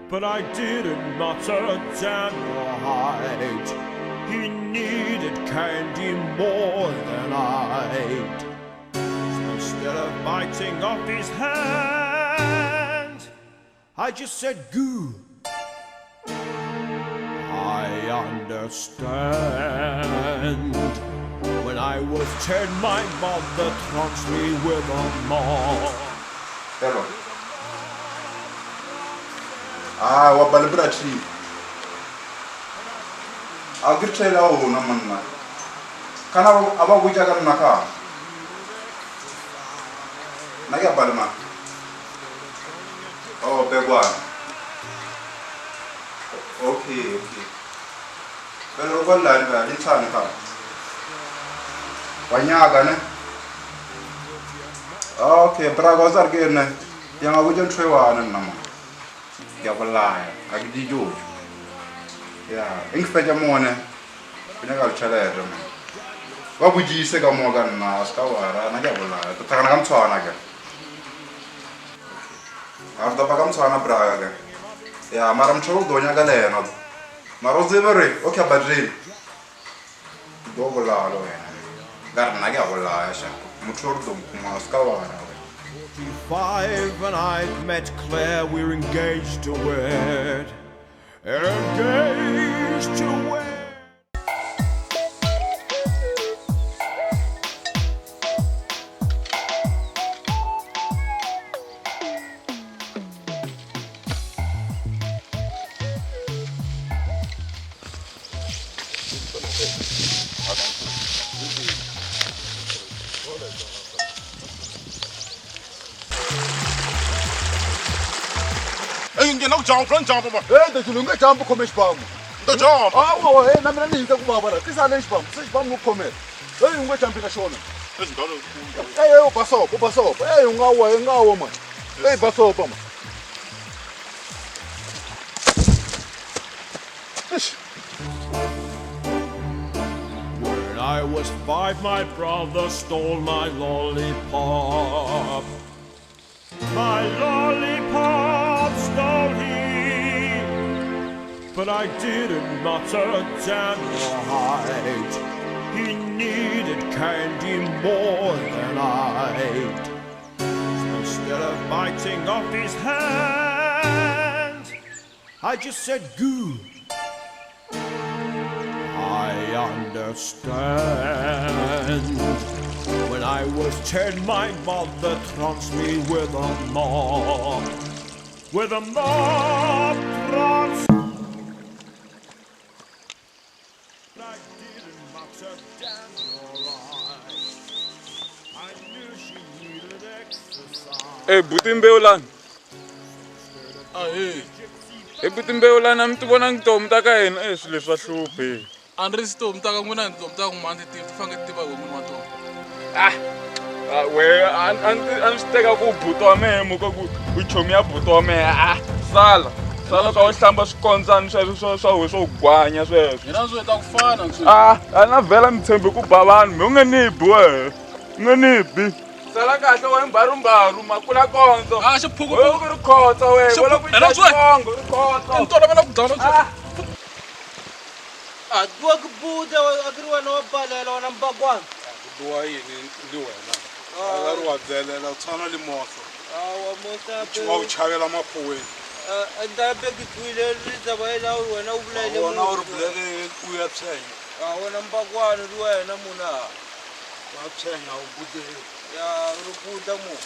but I didn't utter a damn right. He needed candy more than I'd. So instead of biting off his hand, I just said goo. I understand. When I was 10, my mother trounced me with a maul. Hello. Wa balibra tree. I'll get trailer on a man. Can I about which I got in my car? Naga Balma. Oh, big one. Okay. Well, over land, it's on the car. Wanyaga, okay, Bragos are getting young. I wouldn't try one and number. You have a lie. I did you. Yeah, Inspector Mone. Pinnacle Chalet. What would you say? Morgan, Scower, and I get a lie. The Taranam Twanaga. After Bagam Twana Braga. Yeah, Madame Cho, Doña Galena. Maroziveri, okay, but real. Dogola, Garnaga, Muchurdum, Mascawa. 45 and I've met Claire, we're engaged to wed. Engaged to wed. Engine no jump, run jump. The Zulunga jump come spam. The jump. Oh, hey, Namani, the Kubaba. This is a spam. Such bomb will come. Hey, you wait until I show them. Hey, Basso. Hey, you know, woman. Hey, Basso. When I was 5, my brother stole my lollipop. My lollipop stole he, but I didn't mutter damn right. He needed candy more than I'd. So instead of biting off his hand, I just said goo. I understand. When I was 10, my mother trounced me with a mop. With a mop, trounced. I didn't mutter damn alright. I knew she needed exercise. Hey, Butimbeolan. Hey. Hey, Butimbeolan, I'm to one and Tom Taka and Ashley Fashupi. Andres Tom Taka when I'm Tom Taka Monday to forget the woman. Where and stick a good put on me, which me up put on me. Sala ka hlamba swikondzani sweswo swa we swo gwanya sweswo. Yena swi ta ku fana swi. Ana vhela mi tshembi ku ba vanhu mi nga nibi we. Nga nibi. Sala kahle we mbarumbaru makula kondzo. Xiphuku. We ku ri khotsa we. Wala ku Yena swi. Kongo ri khotsa. Ntolovela ku dlama. Dua ke buda akri wena wa balela wena mbakwana. Dua yini ndi wena. Akari wa dzelela utshwana le moso. Wa mosa pe. Wa uchavela maphoweni. Ndabe ke twile ritaba ela wena u bulaile. Wona u ri bulele ku ya tshenya. Wena mbakwana ri wena muna. Wa tshenya u bude. Ya ri buda mo.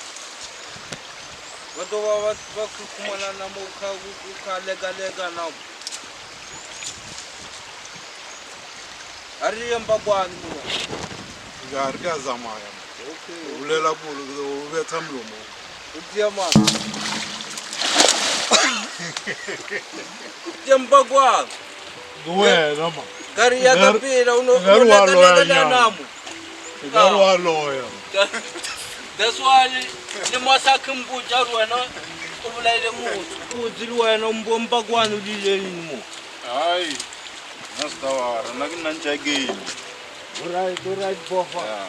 Vato va khumana na mo kha lega na. Ari mbakwana muna. Ya ri ka zamaya. Okay. Ulela kulo ubetha mlomo. Utia mama. Mbakwana. Wena ma. Gari ya kapila unolega namu. Gari wa loya. That's why ni mwasakhe mbuja wena ubulaile muthi. Uthi wena Mbakwana ulile yini mo? Hayi. Nasitawara nakinanjageni. Alright, bofa. Yeah.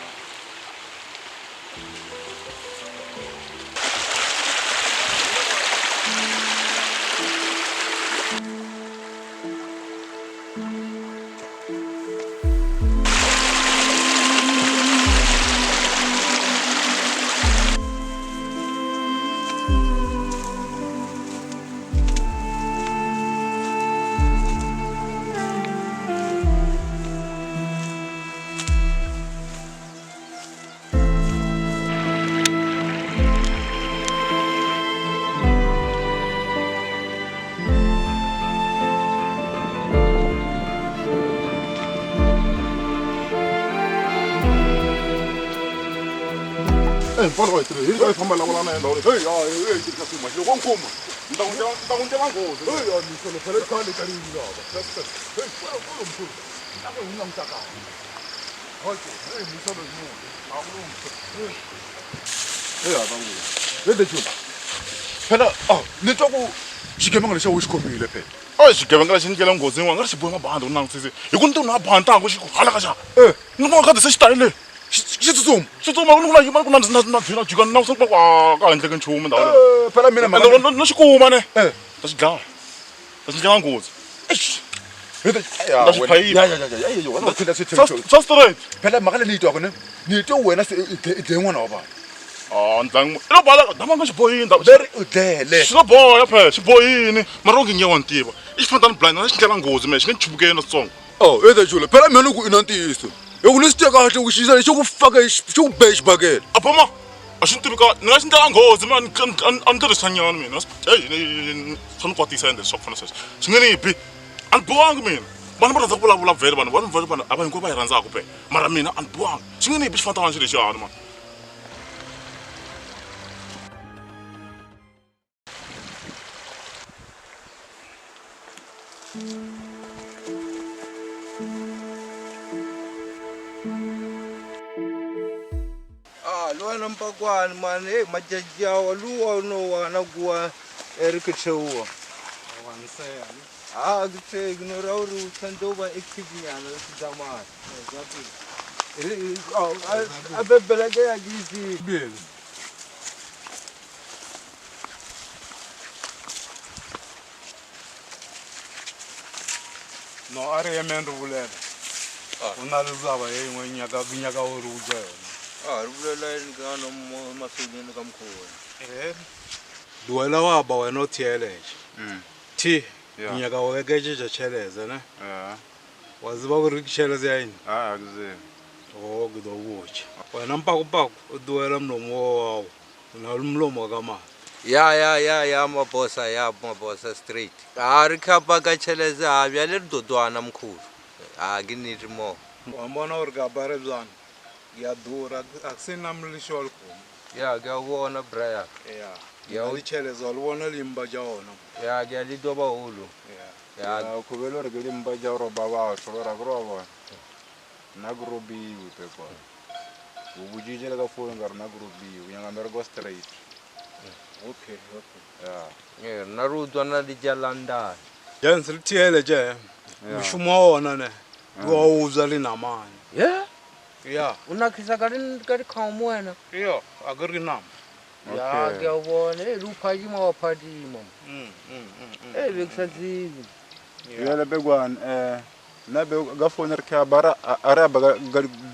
mpfala wa hitirhi hi yi famba lavula na yena ndhawu leyi hey tika suma loko wa nkuma ni ta n'wi ndlela nghozi hey misolo phela khale ka rini lava hey kwalo mkhulu a ku hina mtakala okay hey misolo yi a ku hey ababuya lede jula phela ni twa ku xigevenga lexi wu xi khomile phela xigevenga lexi ndlela nghozi wa nga ri xi bohe mabandi u langutisise hi ku ni to na bantangu xi ku halaka xa ni vona khadi se xi talele xitsutsuma ku na byela jika na ka ka handle ka nchumu ndhawu phela mina no xi kuma ne ta xi dlaya ta xi ndlela nghozi sa straight phela mhaka leyi ni yi twaka ni yi twe wena se i dlaye n'wana wa vana ndlangu ilo bala dama nga xi bohini leri u dlele xi lo boya phela xi bohini mara u nge wa ni tiva i xi fantani blind na xi ndlela nghozi me xi nge ni chuvukeli na switsongo ede jule phela mina ni ku i na ntiyiso hi ku ni swi twe kahle ku xiyisa lexi ku faka xi ku behe xibakele abama a xi ni tivi ka ni nga xi ndlela nghozi a ni tirhisa nyana mina swa ni kwatisa ende leswaku fana sweswo xi nge ni bi a ni bowangi mina vanhu va rhandza ku vulavula vhele vanhu a va hinkwavo va yi rhandzaka phela mara mina a ni bowangi xi nge ni bi xi fantana xi lexiyani mani Luwana mpakwani mani hey majajawa luwa no wana kuwa erikitsheuwa kuthe kunora uri uthanda uba active nyana zamani abebhela ke yakithi no a ri yeme ni ri vulela u na luzava hi yin'we nyaka wu ri wudya yona ri vulela yini ka no mahlweni ka mkhuva duwela wa ba wena o thiyelexe thi nyaka wo ekejeja cheleze ne waziva ku ri cheleze ya yini kudo vutsha wena mpakupaku u duwela mlomo wawo na mlomo ka mali ya mabosa straight ri khapa ka cheleze bya le dodwana mkhuva ke niti mo wambona u ri kapa ri byana ya dura akusina mlixo likhomo ke a vona braya ya u cheleza lu vona limba ja wona ke li doba hulu khuvelo ri ke limba ja roba batho lo ra ku ro vona na ku robiwi pe kwa u bujijela ka foni nga ri na ku robiwi nyanga mi ri go straight na rutwa na li jalandani jensi ri thiyele je mshumo wa wona ne wa uzwa li namani unakhisa ka ri khamu wena a ku ri nama ke a vona lu phadima wa phadima bekusadzivi yele begwan na be ga foni ri kha bara ara ba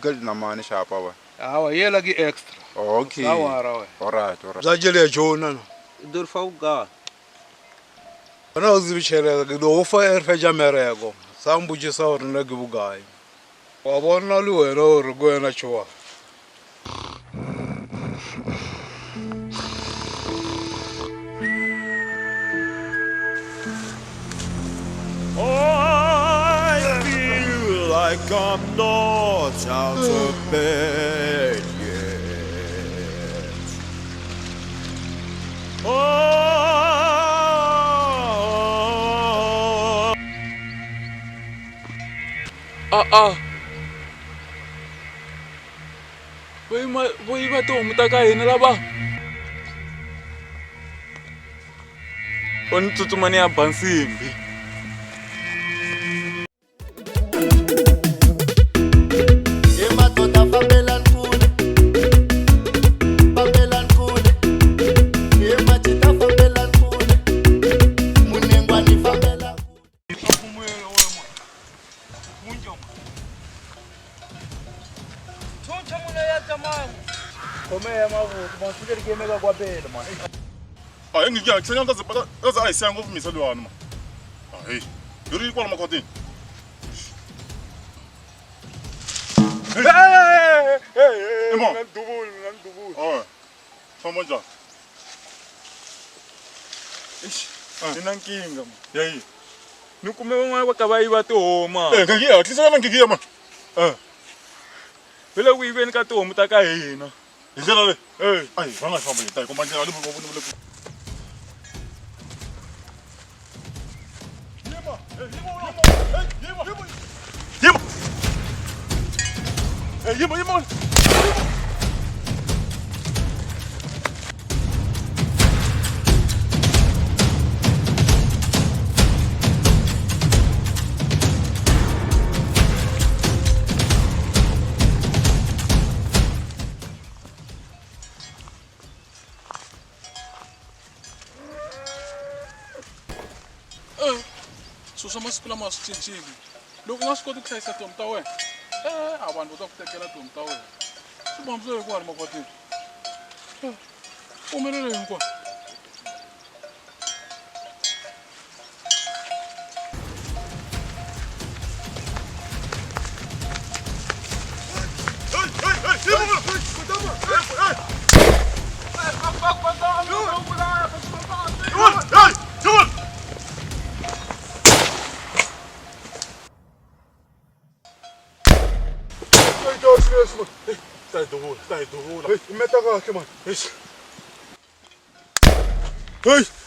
ga namani shapa wa hawa yela ki extra okay alright zajele jona no durfa uga ona uzibichele do ufa erfeja merego sambujisa uri na gibugai wabona lu wena uri kwena chwa I feel like I'm not out of bed yet. Voi va tihomu ta ka hina lava o ni tsutsuma ni ya ba nsimbi ngiya tlhenya kaze a hi siya ngopfu misa luyani ma heyi yi ri kwala makhwatini famba njhani ni na nkinga yayi ni kume van'wana va ka va yiva tihoma ngiya tlhisela na ngiya ma ve le ku yiveni ka tihomu ta ka hina ndlela le ayi va nga famba hi komba ndlela leyi vona yima Swa masiku lama swi cincile loko u nga swi koti ku hlayisa tihomu ta wena a vanhu va ta ku tekela tihomu ta wena swi bombisele hikwani makwatini umelele hinkwayo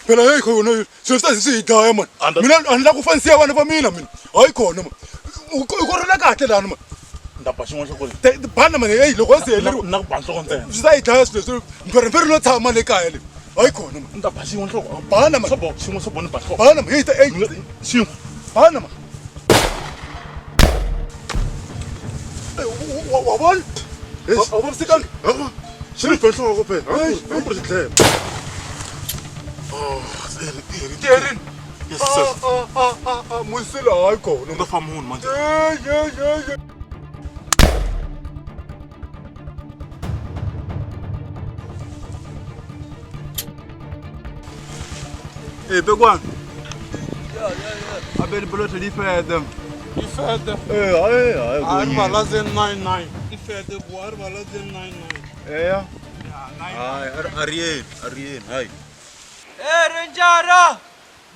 phela hey khona sesizidaya man mina andila kufanisiya vana va mina hayi khona man ukorela kahle lana man ndaba xin'wana xa kona bana man hey loko sele na ku ba nhloko ntsena swi ta yi dlaya swilo mpferempferi lo tshama le kaya le hayi khona man ndaba xin'wana nhloko bana man xin'wana xo bona ba nhloko bana man hey xin'wana bana man wa vona awusikangi xini benhloko phela hayi xidlele Terin. Yes, sir. Musila hayi khona. Nga famba munhu manje. Bekwan. Abel blote die verder. Die verder. Hayi. Arvala zen 99. Die verder bo arvala zen 99. Ja. Arien, hayi. Renjara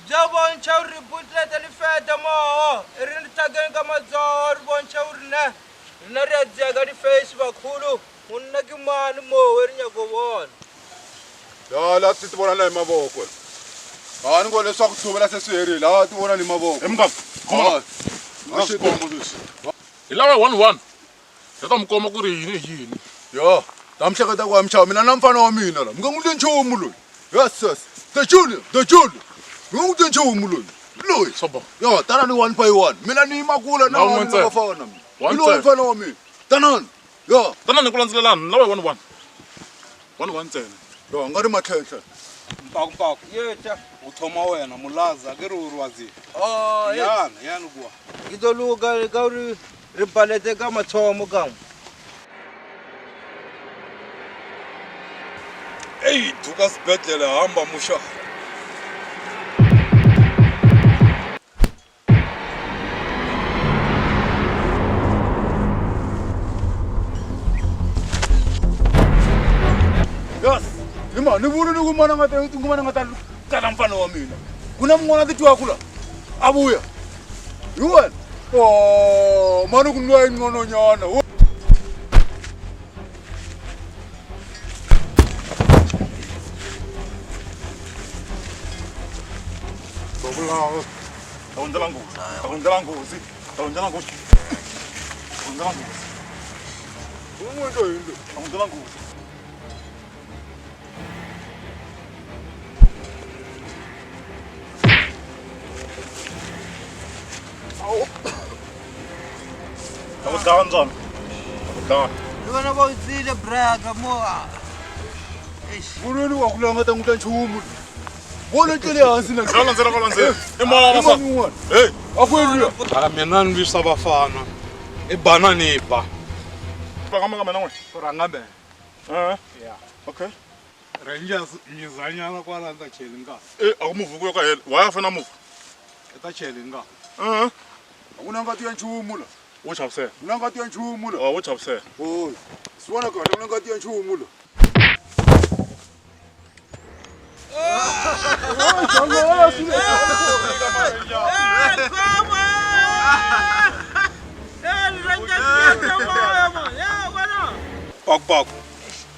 Jabon Chowri Butlet and Feta Mo, Rintagan Gamazor, Bon Chowrina, Nared Zagari Facebook, Hulu, Unagiman Mo, where you go on. Ja, laat dit worden aan mijn boven. Ah, nu gaan we zo toe, laat het weer. Laat het worden aan mijn boven. Kom maar. Als je komt dus. Ilawe 1-1. Dat om komen kuri Ja, dan zeg ik dat we hem mina nam van om mina. Mga nguden chow muloi. Yes. The junior. Nguden chow muloi. Loy. Sobo. Ja, tana ni 1 by 1. Mina ni makula na one na fana. One fan om mina. Tanan. Ja. Tanan ni kulandzelelana. Lawe 1-1. 1-1 ntsena. Ja, ngari matlhentlhe. Mpako. Yeta. Uthoma wena mulaza ke ri urwazi. Oh, yana kuwa. Idoluka gauri ripalete ka mathomo kam. Hey, tuka sibedlela hamba musha. Yes. Ni vuri ni kumana ngata kana mfana wa mina. Kuna mngwana titwa kula. Abuya. Yuwen. Oh, manu kunwa ingono nyana. Takunzela ngozi. Takudawan zona. Yona ba utsile braga mo. Vurweni wa kulanga tanguta nchumu. Bona ntele hansi na Kolandzela. Imala basa. Hey, akweliya. Mina ni visa bafana. Banana ba. Pakama kama nawe. Rangabe. Yeah. Okay. Rangers ngizanyana kwala nta chelinga. Akumuvu kuyo ka hela. Waya fana muvu. Eta chelinga. Una ngati ya nchumu la. Wo chavse. Una ngati ya nchumu la. Wo chavse. Oh. Siwana kahle una ngati ya nchumu la.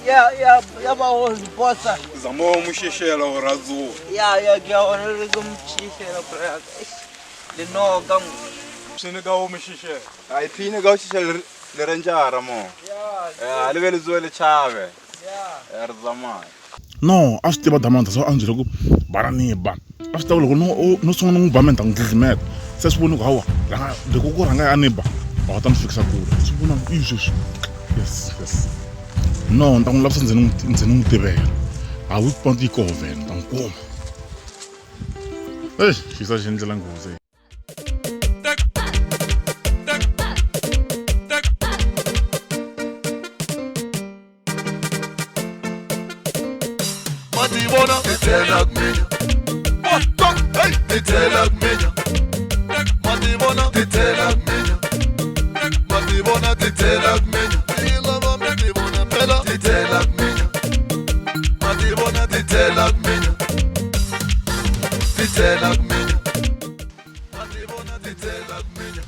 ya ba bossa. Zama umushishela orazo. Ya ke ona le go mchishela bra. Le no ka Sine ka umushishela. Ai phine ka ushishela le renjara mo. Ya le vele zo le chave. Ya rzama. No, a swi tiva Damanda so a ndzi ku baraniba. A swi tiva loko no sungula n'wi bamenta n'wi dlizimeta. Se swi vona ku hawa loko ku rhanga ya niba va ta n'wi fikisa kule. Swi vona sweswi. Yes. No, ni ta n'wi lavisa ndzi n'wi tivela. A wu ponti yi koho vhela, ta n'wi kuma. Xisa xi endlela nghozi. Madibona titela kumina. Hey, titela kumina. Madibona titela kumina. Madibona titela kumina. Ilava madibona pela titela kumina. Madibona titela kumina. Titela kumina. Madibona titela kumina.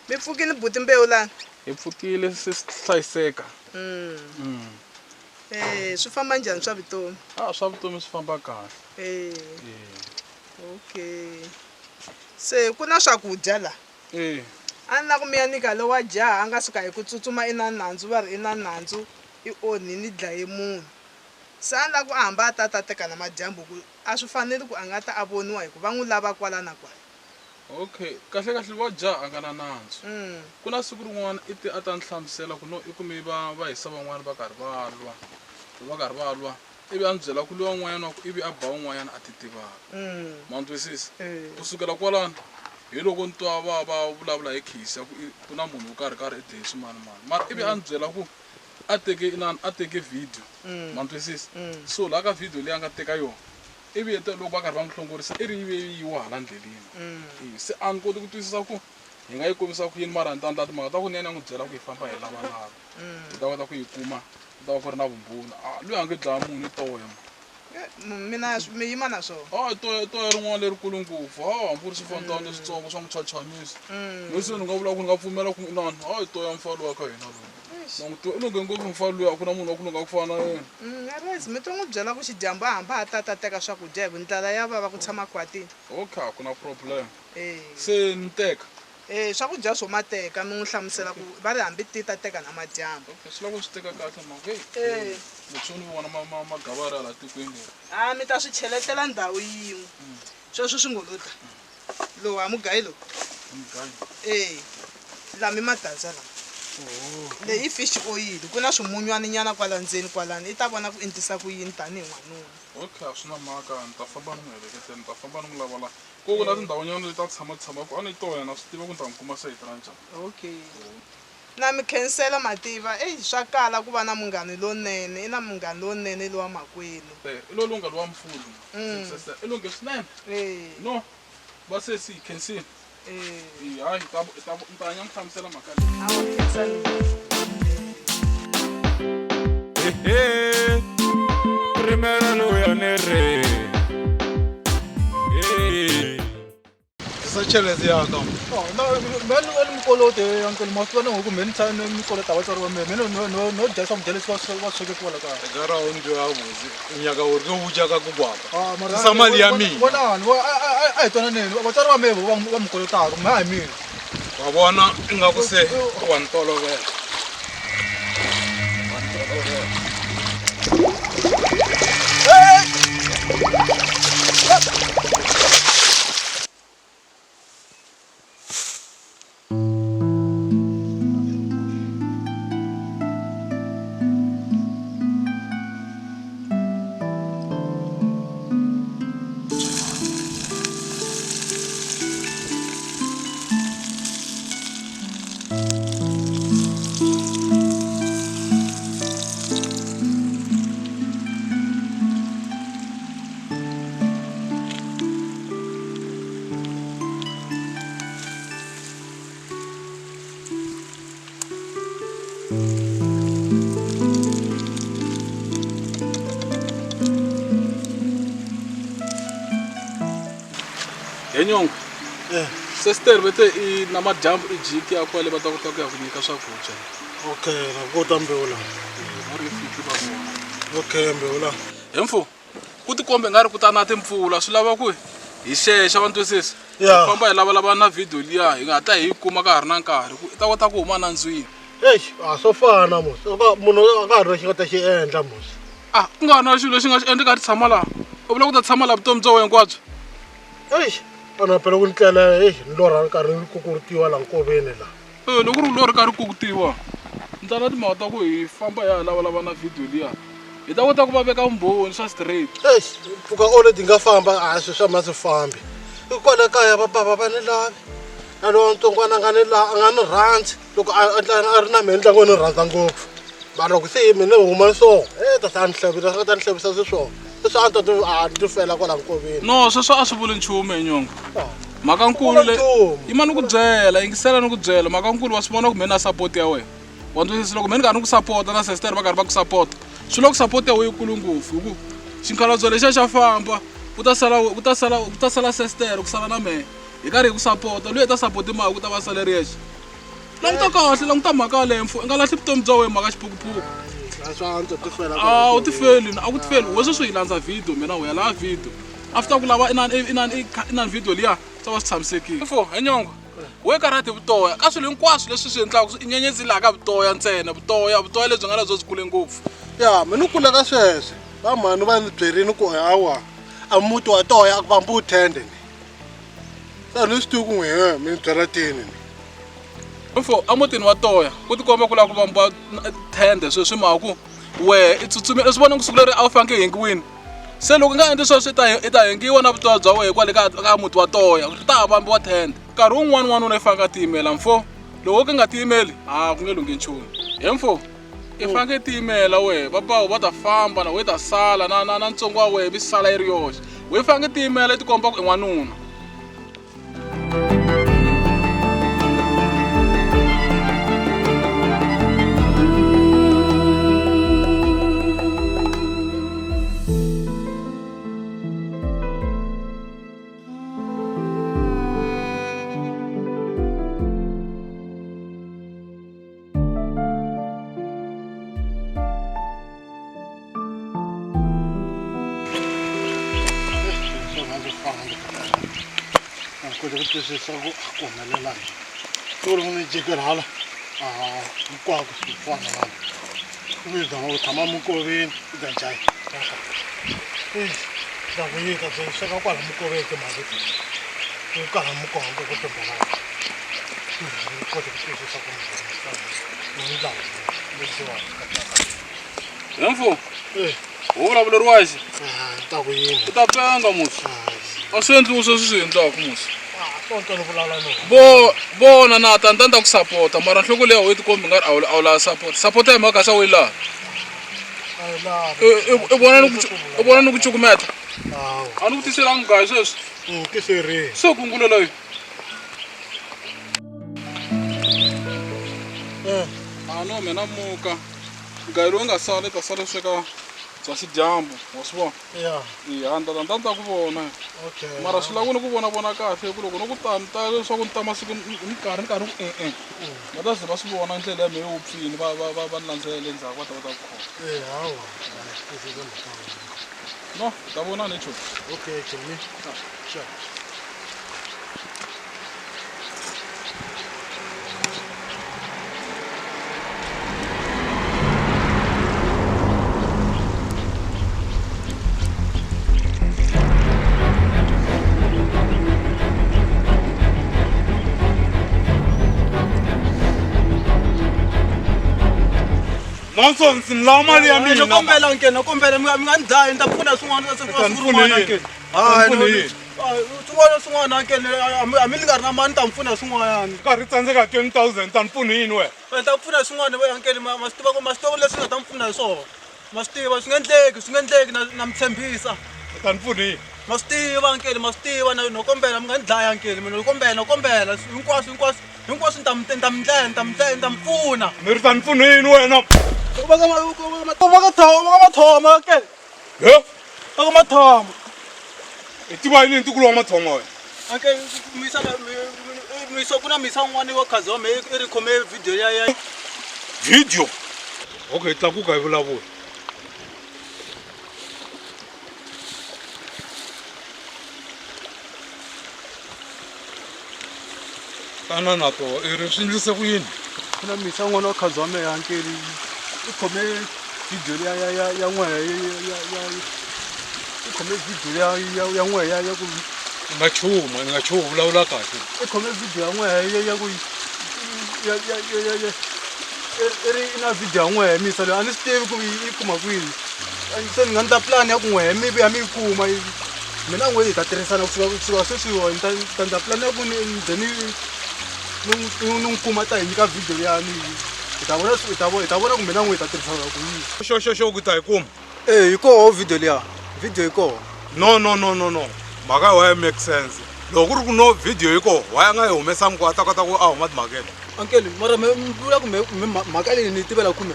Mipfukile buti mbewu lani? Hi pfukile se hlayiseka. Swi famba njhani swa vutomi? Swa vutomi swi famba kahle. Okay. Se ku na swakudya la? A ni la ku mi ya nyika lowa jaha a nga suka hi ku tsutsuma i na nandzu va ri i na nandzu i onhini dlaye munhu. Se a ni la ku a hamba a ta teka na madyambu ku a swi fanele ku a nga ta a voniwa hi ku va n'wi lava kwala na kwala. Okay, kahle wa jaha a nga na nandzu. Ku na siku rin'wana a ta ni hlamusela ku no i kume va hisa van'wana va karhi va lwa. Ivi a ni byela ku luwa n'wanyana wa ku ivi a ba un'wanyana a ti tivaka. Ma twisisa? Kusukela kwalano hi loko ni twa va vulavula hi khisi ya ku na munhu wo karhi i deye swimanimani. Mara ivi a ni byela ku a teke video. Ma twisisa? So laha ka video leyi a nga teka yona ivi loko va karhi va n'wi hlongorisa i ri yiwa hala ndleleni. Se a ni koti ku twisisa ku hi nga yi komisa ku yini mara ni ta endla timhaka ta ku ni ya n'wi byela ku hi famba hi lavalava. Hi ta kota ku yi kuma ku ta va ku ri na vumbhoni. Loyi a nge dlaya munhu i toya. Mina mi yima na swona? Toya rin'wana lerikulu ngopfu. Hambi ku ri swifantana leswitsongo swa n'wi chachamisa. No se ni nga vula ku ni nga pfumela ku inani toya mfalo wa ka hina lowu. I loko ngopfu mfalo loyi a ku na munhu wa ku lunga ku fana na yena. Arezi mi to n'wi byela ku xidyambu a hamba a ta teka swakudya hi ku ndlala ya vava ku tshama khwatini. Okay, a ku na problem. Se ni teka. Swakudya swo mateka mi n'wi hlamusela ku va ri hambi ti ta teka na madyambu. Swi lava swi teka kahle mhaka loko ni vona magava hala tikweni. Mi ta swi cheletela ndhawu yin'we. Sweswo swi ngo lo ta. Lowu a mugayi lowu? Lama i matandza lama. Leyi i fish oil ku na swimunywana nyana kwala ndzeni kwalani i ta vona ku endlisa ku yini tanihi n'wanuna. Okay, swi na mhaka ni ta famba ni n'wi heleketela ni ta famba ni n'wi lavala ku na tindhawunyana leti ta tshama ku a ni toya na swi tiva ku ni ta n'wi kuma se hi tirha njhani. Okay. Na mi khensela mativa swa kala ku va na munghani lonene i na munghani lonene lowa makwenu. I lo lunga lowa mfulu. I lunge swinene. No va se si khensile. Hayi ta hanya ni hlamusela mhaka leyi. Primera luya ne re. Sa chelezi ya ka. Meni mkolote uncle Moswana ngoku meni tsana mkolota vatswari va mina. No dya swakudya leswi va sweke kwala kaya. Gara undi wa vuzi. Unyaka uri no vuja ka ku kwapa. Sa mali ya mina. Vonani a hi twana nini vatswari va mina va mkolotaka ma hi mina. Wa vona ingaku se wa ntolovela. Nyongo. Sister bete i na madyambu i jiki ya kwale va ta kota ku ya ku nyika swakudya. Okay, nakota mbewula. Okay, mbewula. Hemfo, ku tikombe nga ri ku ta na timpfula swi lava ku hi xexa va ntwisisi. Yeah. Famba hi lava na video liya hi nga ta hi kuma ka ha ri na nkarhi ku ta kota ku huma nandzwini. Hey, swo fana mos. Munhu a nga ha ri xi nga ta xi endla mos. Ku nga na xilo lexi nga xi endleka ti tshama laha. U vula ku ta tshama laha vutomi bya wena hinkwabyo. Hey, ana phela ku ndlela ni lorha nkarhi ni kukurutiwa la nkoveni la. Loko ri lori karhi kukutiwa. Ndza na timhaka ta ku hi famba hi lava na video liya. Hi ta kota ku va veka vumbhoni swa straight. Hey, mpfhuka ole ti nga famba a swi swa masi fambi. Kwala kaya baba va ni lavi. Na lo ntsongwana nga ni la a nga ni rhandzi loko a ri na mina ntlangu ni rhandza ngopfu. Mara loko se mina huma so, ta ta ni hlevisa sweswo. Leswi a ti fela kwala nkoveni. No, sweswo a swi vuli nchumu hi nyonga. Mhaka nkulu le yima ni ku byela yingisela ni ku byela mhaka nkulu wa swi vona ku mina na support ya wena. Wa ntwisisa loko mina ni karhi ni ku sapota na sister va karhi va ku sapota. Swi lo ku support ya wena ikulu ngopfu hi ku xikhalabyo lexa xa famba ku ta sala sister ku sala na mehe hi karhi hi ku sapota loyi ta support mhaka ku ta va sale riyexe. Languta kahle languta mhaka leyo mfo i nga lahli vutomi bya wena mhaka xipukuphuku. U ti feli a ku ti feli weswo swi hi landza video mina u ya lava video after ku lava inani video liya ta va swi tshamisekile. Mfo hi nyonga we karati vutoya ka swilo hinkwaswo leswi swi endlaka nyenyedzi laha ka vutoya ntsena vutoya lebyi nga na byo byi kule ngopfu. Ya mina ni kula ka sweswe va mhani va ni byerini ku hawa a muti wa toya va mbu tende ni sa ni swi tivi ku n'wi mi byela tini ni. Mfo amutini wa toya ku tikomba ku lava ku vamba tende sweswi mhaka ku we i tsutsumi swi vona ku siku leri a wu faneke hengiwini. Se loko nga endli sweswo i ta hengiwa na vutoya bya wena kwale ka muti wa toya ri ta vambiwa tende. Nkarhi wun'wana n'wanuna i faneke a tiyimela mfo loko ku nga tiyimeli ku nge lunghi nchumu. He mfo i faneke tiyimela wehe vapawu va ta famba na we ta sala na ntsongo wa wehe vi sala yi ri yoxe we faneke tiyimela i tikomba ku i n'wanuna. Twisisa ku ku humelela ku ri ni jikelala hinkwako swi fana na ku dama ku tshama mukoveni u ta jayi ta ku yita byi sweka kwala mukoveni timali ku kala mukongo ku timbala kota ku twisisa ku ni ndlawu lexiwani Mfo u vulavuleriwa xi ta ku yini u ta penga musi a swi endliwi sweswi swi endlaka musi. Bona na ta ku sapota mara nhloko leyi a wu tikombi nga ri a wu lava sapota hi mhaka xa we laha i vona ni ku cukumeta a ni ku tiselanga mugayo sweswi se kungulo loyi no mina muka mugayo lowu nga sala i ta sala sweka bya xidyambu wa swi vona iya ndata ku vona mara swi lava ni ku vona kahle ku loko ni ku ta leswaku ni ta masiku ni karhi ku va ta ze va swi vona ndlela ya mehe wupfini va ni landzelela endzhaku va ta kota ku khoma no ta vona ni chuo okay chini sure Nonsense, nila mali ya mina. Nakombela nkeni, nakombela mi nga ndhayi ni ta pfuna swin'wana swin'wana nkeni. Hayi, swin'wana nkeni, a mi li karhi na mani ni ta mi pfuna swin'wanyana. Karhi tsandzeka 20,000 ta ni pfuni yini we? Ni ta pfuna swin'wana we nkeni ma swi tiva ku ma swi tiva leswi nga ta mi pfuna hi swona. Ma swi tiva swi nga endleki na mi tshembisa. Ta ni pfuni yini? Ma swi tiva nkeni, ma swi tiva nakombela mi nga ndlaya nkeni mina nakombela hinkwaswo ni ta mi pfuna. Mi ri ta ni pfuni yini wena? Va ka mathoma nkeni. He? Va ka mathoma. I tiva yini ntukulu wa mathoma we? Nkeni misa kuna misa n'wana wa khazi wa mehe i ri khome video ya video okay tlakuka hi vulavula tana na to i ri swi endlise ku yini na misa n'wana wa khazi wa mehe ankeli i khome video ya n'wehe i khome video ya n'wehe ya ku nga chumu vulavula kahle i khome video ya n'wehe ya ku i ri na video ya n'wehe misa leyi a ni swi tivi ku yi kuma kwini se ni nga ni ta plan ya ku n'wehe mivi ya mi yi kuma mina n'wehe hi ta tirhisana kusuka sweswiwa ni ta plan ya ku ni ni kuma ta hi nyika video ya mina hi ta vona ku mina n'wehe hi ta tirhisana ku yini xo ku ta yi kuma hi koho video liya video yi koho no mhaka wa make sense loko ku ri ku no video yi koho wa ya nga yi humesangi ku a ta kota ku a huma timhakeni ankeli mara vula ku mhaka leyi ni yi tivela khume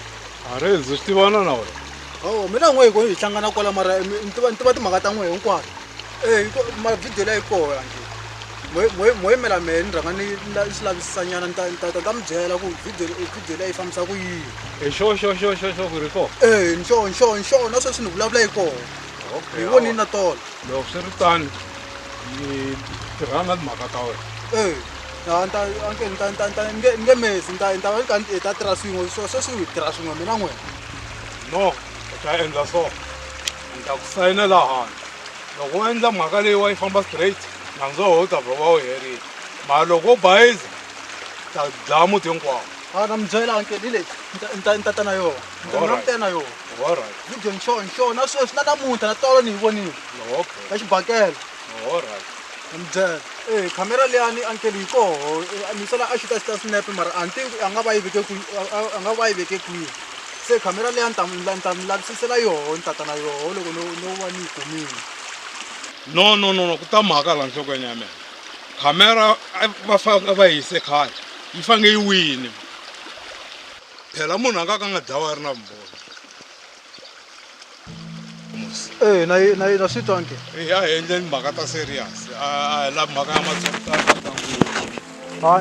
are ndzi swi tivana na wena mina n'wehe hi hi hlangana kwala mara ni tiva timhaka ta n'wehe hinkwato mara video leyi koho ankeli moyimela mehe ni rhanga ni swi lavisisanyana ni ta mi byela ku video leyi yi fambisa ku yini xo ku ri koho nxo na sweswi ni vulavula yi koho hi vonini na tolo loko swi ri tani ni tirhana na timhaka ta wena ni nge mesi ni ta tirha swin'we sweswi hi tirha swin'we mina n'wehe no u ta endla so ni ta ku sayinela handle loko u endla mhaka leyi wa yi famba straight nandzoho u ta vhova u herile mara loko u bayiza ta dlaya muti hinkwawo na mi byela ankeli leyi ni ta ta na yona ni ta na yona alright video nxo na sweswi na namuntlha na tolo ni yi vonile ka xibakela alright ni mi byela khamera liyani ankeli yi koho misala a xuta swinepe mara a ni tivi a nga va yi veke kwihi se khamera leyi ni ta mi lavisisela yoho ni tata na yoho loko no va ni yi kumile no ku ta mhaka la nhlokweni ya mina khamera va fanele va yise khale yi fanele yi wini phela munhu a nga dlawa a ri na vumbhoni na swi twa nke a hi endleni mhaka ta serious a hi lavi mhaka ya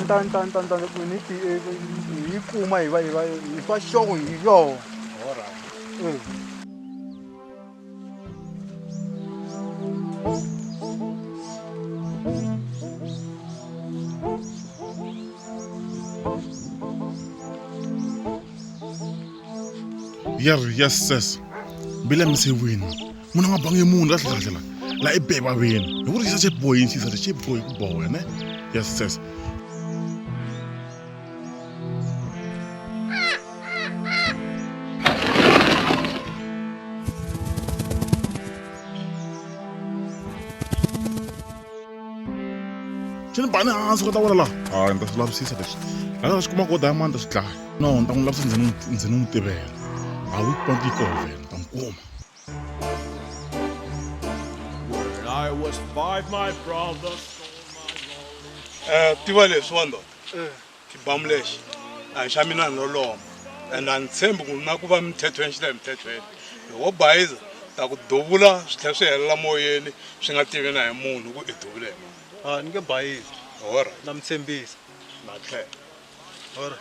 nta hi kuma hi fa xoko hi yoho yes sis bila mi se wini muna nga bangi munhu kahle la i beba veni hi ku ri xisa xeboyini xeboyi ku boha ne yes sis xini bani hansi ku ta vona laha hayi ni ta swi lavisisa leswi laa swi kuma ku diamond swi dlaya no ni ta n'wi lavisisa ndzi n'wi tivela a wu panti yi koho vena ta n'wi kuma I was 5, my brother tiva leswi wa ndoda xibamu lexi a hi xa mina ni loloma and a ni tshembi ku na ku va mithethweni xi le mithethweni loko bayiza ta ku duvula swi tlhela swi helela moyeni swi nga tivi na hi munhu ku i duvule ni nge bayiza na mi tshembisa na tlhela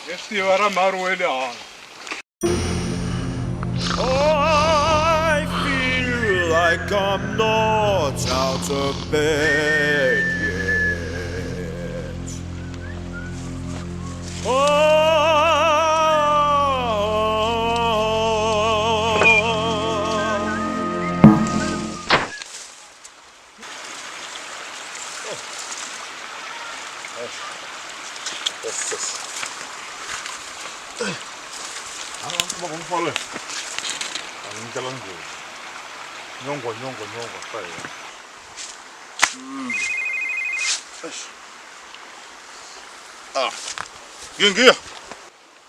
hi tiva ra mharu we le hansi I feel like I'm not out of bed yet. Nyongwa, sai. Ngingiya.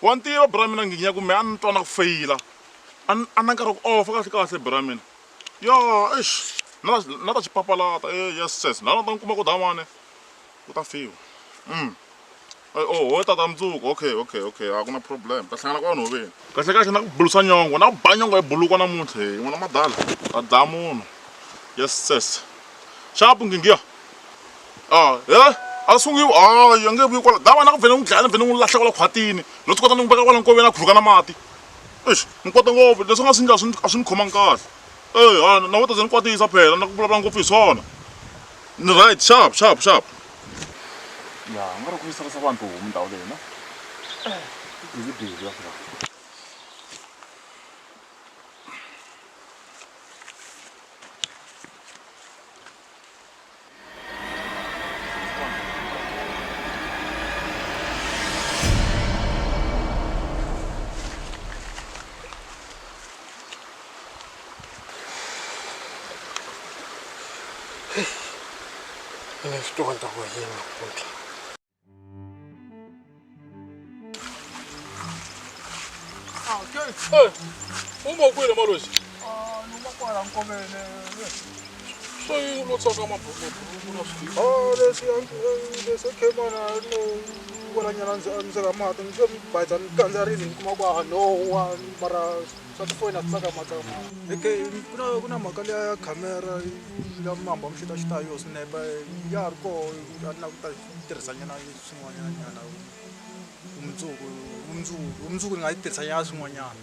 Wantiva bra mina nginya ku me a ni twa na ku feyila. A na nkarhi ku ofa kahle bra mina. Ya, na ta xipapalata yes sis. Na ta kuma ku damane. Ku ta fiwa. Oh, tata mdzuku. Okay. A ku na problem. Ta hlangana ka vanhu veni. Kahle na ku bulusa nyongwa. Na ku ba nyongwa hi buluka namuntlha. N'wana madala. Ta dlaya munhu. Yes sis. Sharp ngingiya. Yeah. asungiwa hayi ange vuyi kwala dava na ku vhele n'wi dlaya ni vhele n'wi lahla kwala khwatini no swi kota ni n'wi veka kwala nkoveni a khuluka na mati eish ni kwata ngopfu leswi nga swi ndla a swi ni khomangi kahle na wo ta ze ni kwatisa phela na ku vulavula ngopfu hi swona ni right sharp ya nga ri ku yisakasa vanhu tihomu ndhawu leyi na bizi ya fika Ini swi tonta ku yini nampundla uma kwile maloshi noma kwala nkomene so yi lo tsaka mabhuku na swi leswi khemana no volanyana ndzi ka mati ndzi bayitsa ni kandziyarile ni kuma kwa nowa mara swa tifoni a ti tsakamatsama ku na mhaka leya ya khamera ya mambo mixitaxita yo swinepa ya ha ri koho a ri na ku ta tirhisanyana swin'wanyanyana vumundzuku ni nga yi tirhisanyana swin'wanyana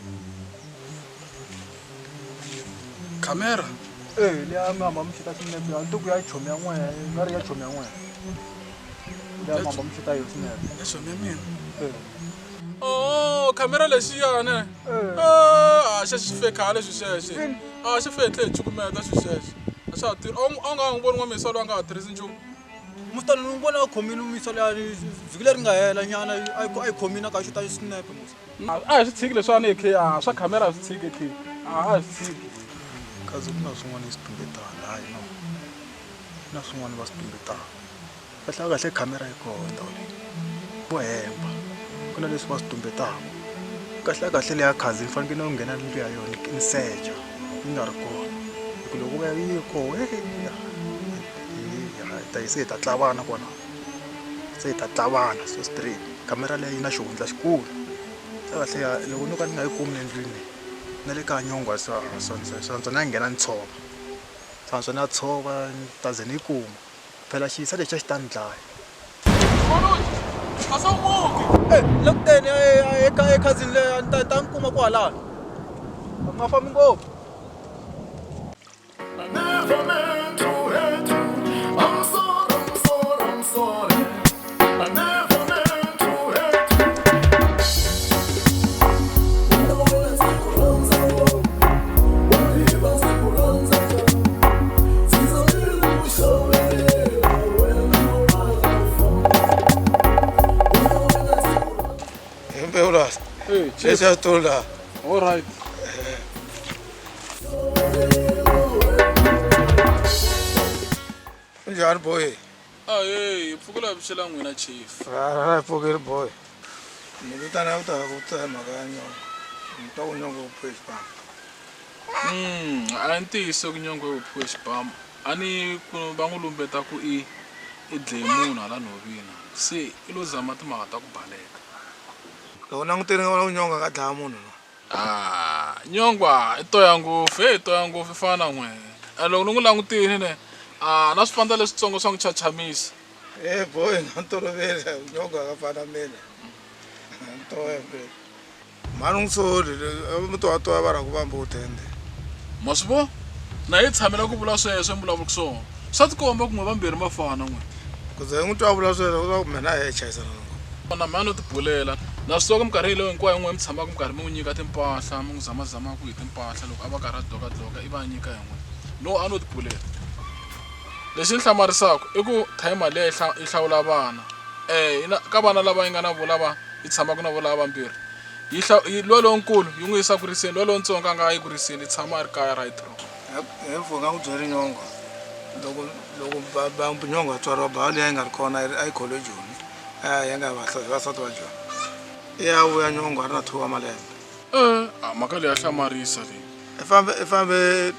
khamera leya mamba mixita swinepe a ntuku ya chomi ya n'wehe nga ri ya chomi ya n'wehe leya mamba mixita yo swinepe ya chomi ya mina khamera lexiyani xa xi fe khale swi xexi xi fe tlhe hi cukumeta swi xexi a xa ha tirhi a nga n'wi voni n'wamisalo a nga ha tirhisi nchumu musitani ni vona a khomile misalo ya vhiki leri nga hela nyana a yi khomile ka xuta swinepe a hi swi tshiki leswiwani hi khe swa khamera a swi tshiki khe a hi swi tshiki kazi ku na swin'wana swi tumbetana hayi no na swin'wana va swi tumbetana kahle kahle khamera yi koho ndhawu leyi vo hemba ku na leswi va swi tumbetaka kahle kahle leya khazi ni fanekele no nghena ndlu ya yona ni secha yi nga ri kona hiku loko va yi koho se hi ta tlavana kona se hi ta tlavana so straight kamera leyi na xihundla xikulu se kahle loko no ka ni nga yi kumi endlwini na le ka nyongwa swantswa na nghena ni tshova swantswa na tshova ni ta ze ni yi kuma phela xiyisa lexi a xi ta ni dlaya lokuteni ekhazini leyi ni ta ni kuma kwalano a nga fambi ngopfu Leswi a swi la. All right. Njhani boy? Hi pfukela hi vuxela n'wina chief. Ra pfukeli boy. Ni vitana u ta ku tsema ka nyongo. Ni ta ku nyongo u push bam. A ni ntiyiso ku nyongo u push bam. A ni ku va n'wi lumbeta ku i dlaye munhu hala nhovina. Se i lo zama timhaka ta ku baleka. Loko languteni nga nyonga ka dlaya munhu no. Nyongwa i toya ngopfu fana n'we. Loko ni n'wi langutini ne na swifandla leswitsongo swa n'wi chachamisa. Boy nga ntolovela nyonga ka fana mina. Ntoya mbe. Manu ngisoli muto wa toya va ra ku vamba utende. Masibo na yi tshamela ku vula sweswo mbulavulo kuswona. Swa tikomba ku n'we vambirhi mafana n'we. Ku ze n'wi twa vula sweswo ku mina a hi chayisana na na mani no tibulela na swi tiva minkarhi leyi hinkwayo n'we mi tshamaka minkarhi mi n'wi nyika timpahla mi n'wi zamazama ku hi timpahla loko a va karhi a dlokadloka i va nyika hi n'we no a no tibulela lexi ni hlamarisaka i ku time leyi yi hlawula vana ka vana lava yi nga na volava yi tshamaka na volava vambirhi yi loyi lonkulu yi n'wi yisa ku riseni loyi lontsongo a nga yi ku riseni yi tshama a ri kaya right ro hi mfuka ku byeri nyonga loko nyonga tswariwa baha leyi yi nga ri kona a yi collejoni ya nga vasati va jona ya vuya nyongo a ri na 2 wa malembe mhaka leyi ya hlamarisa leyi i fambe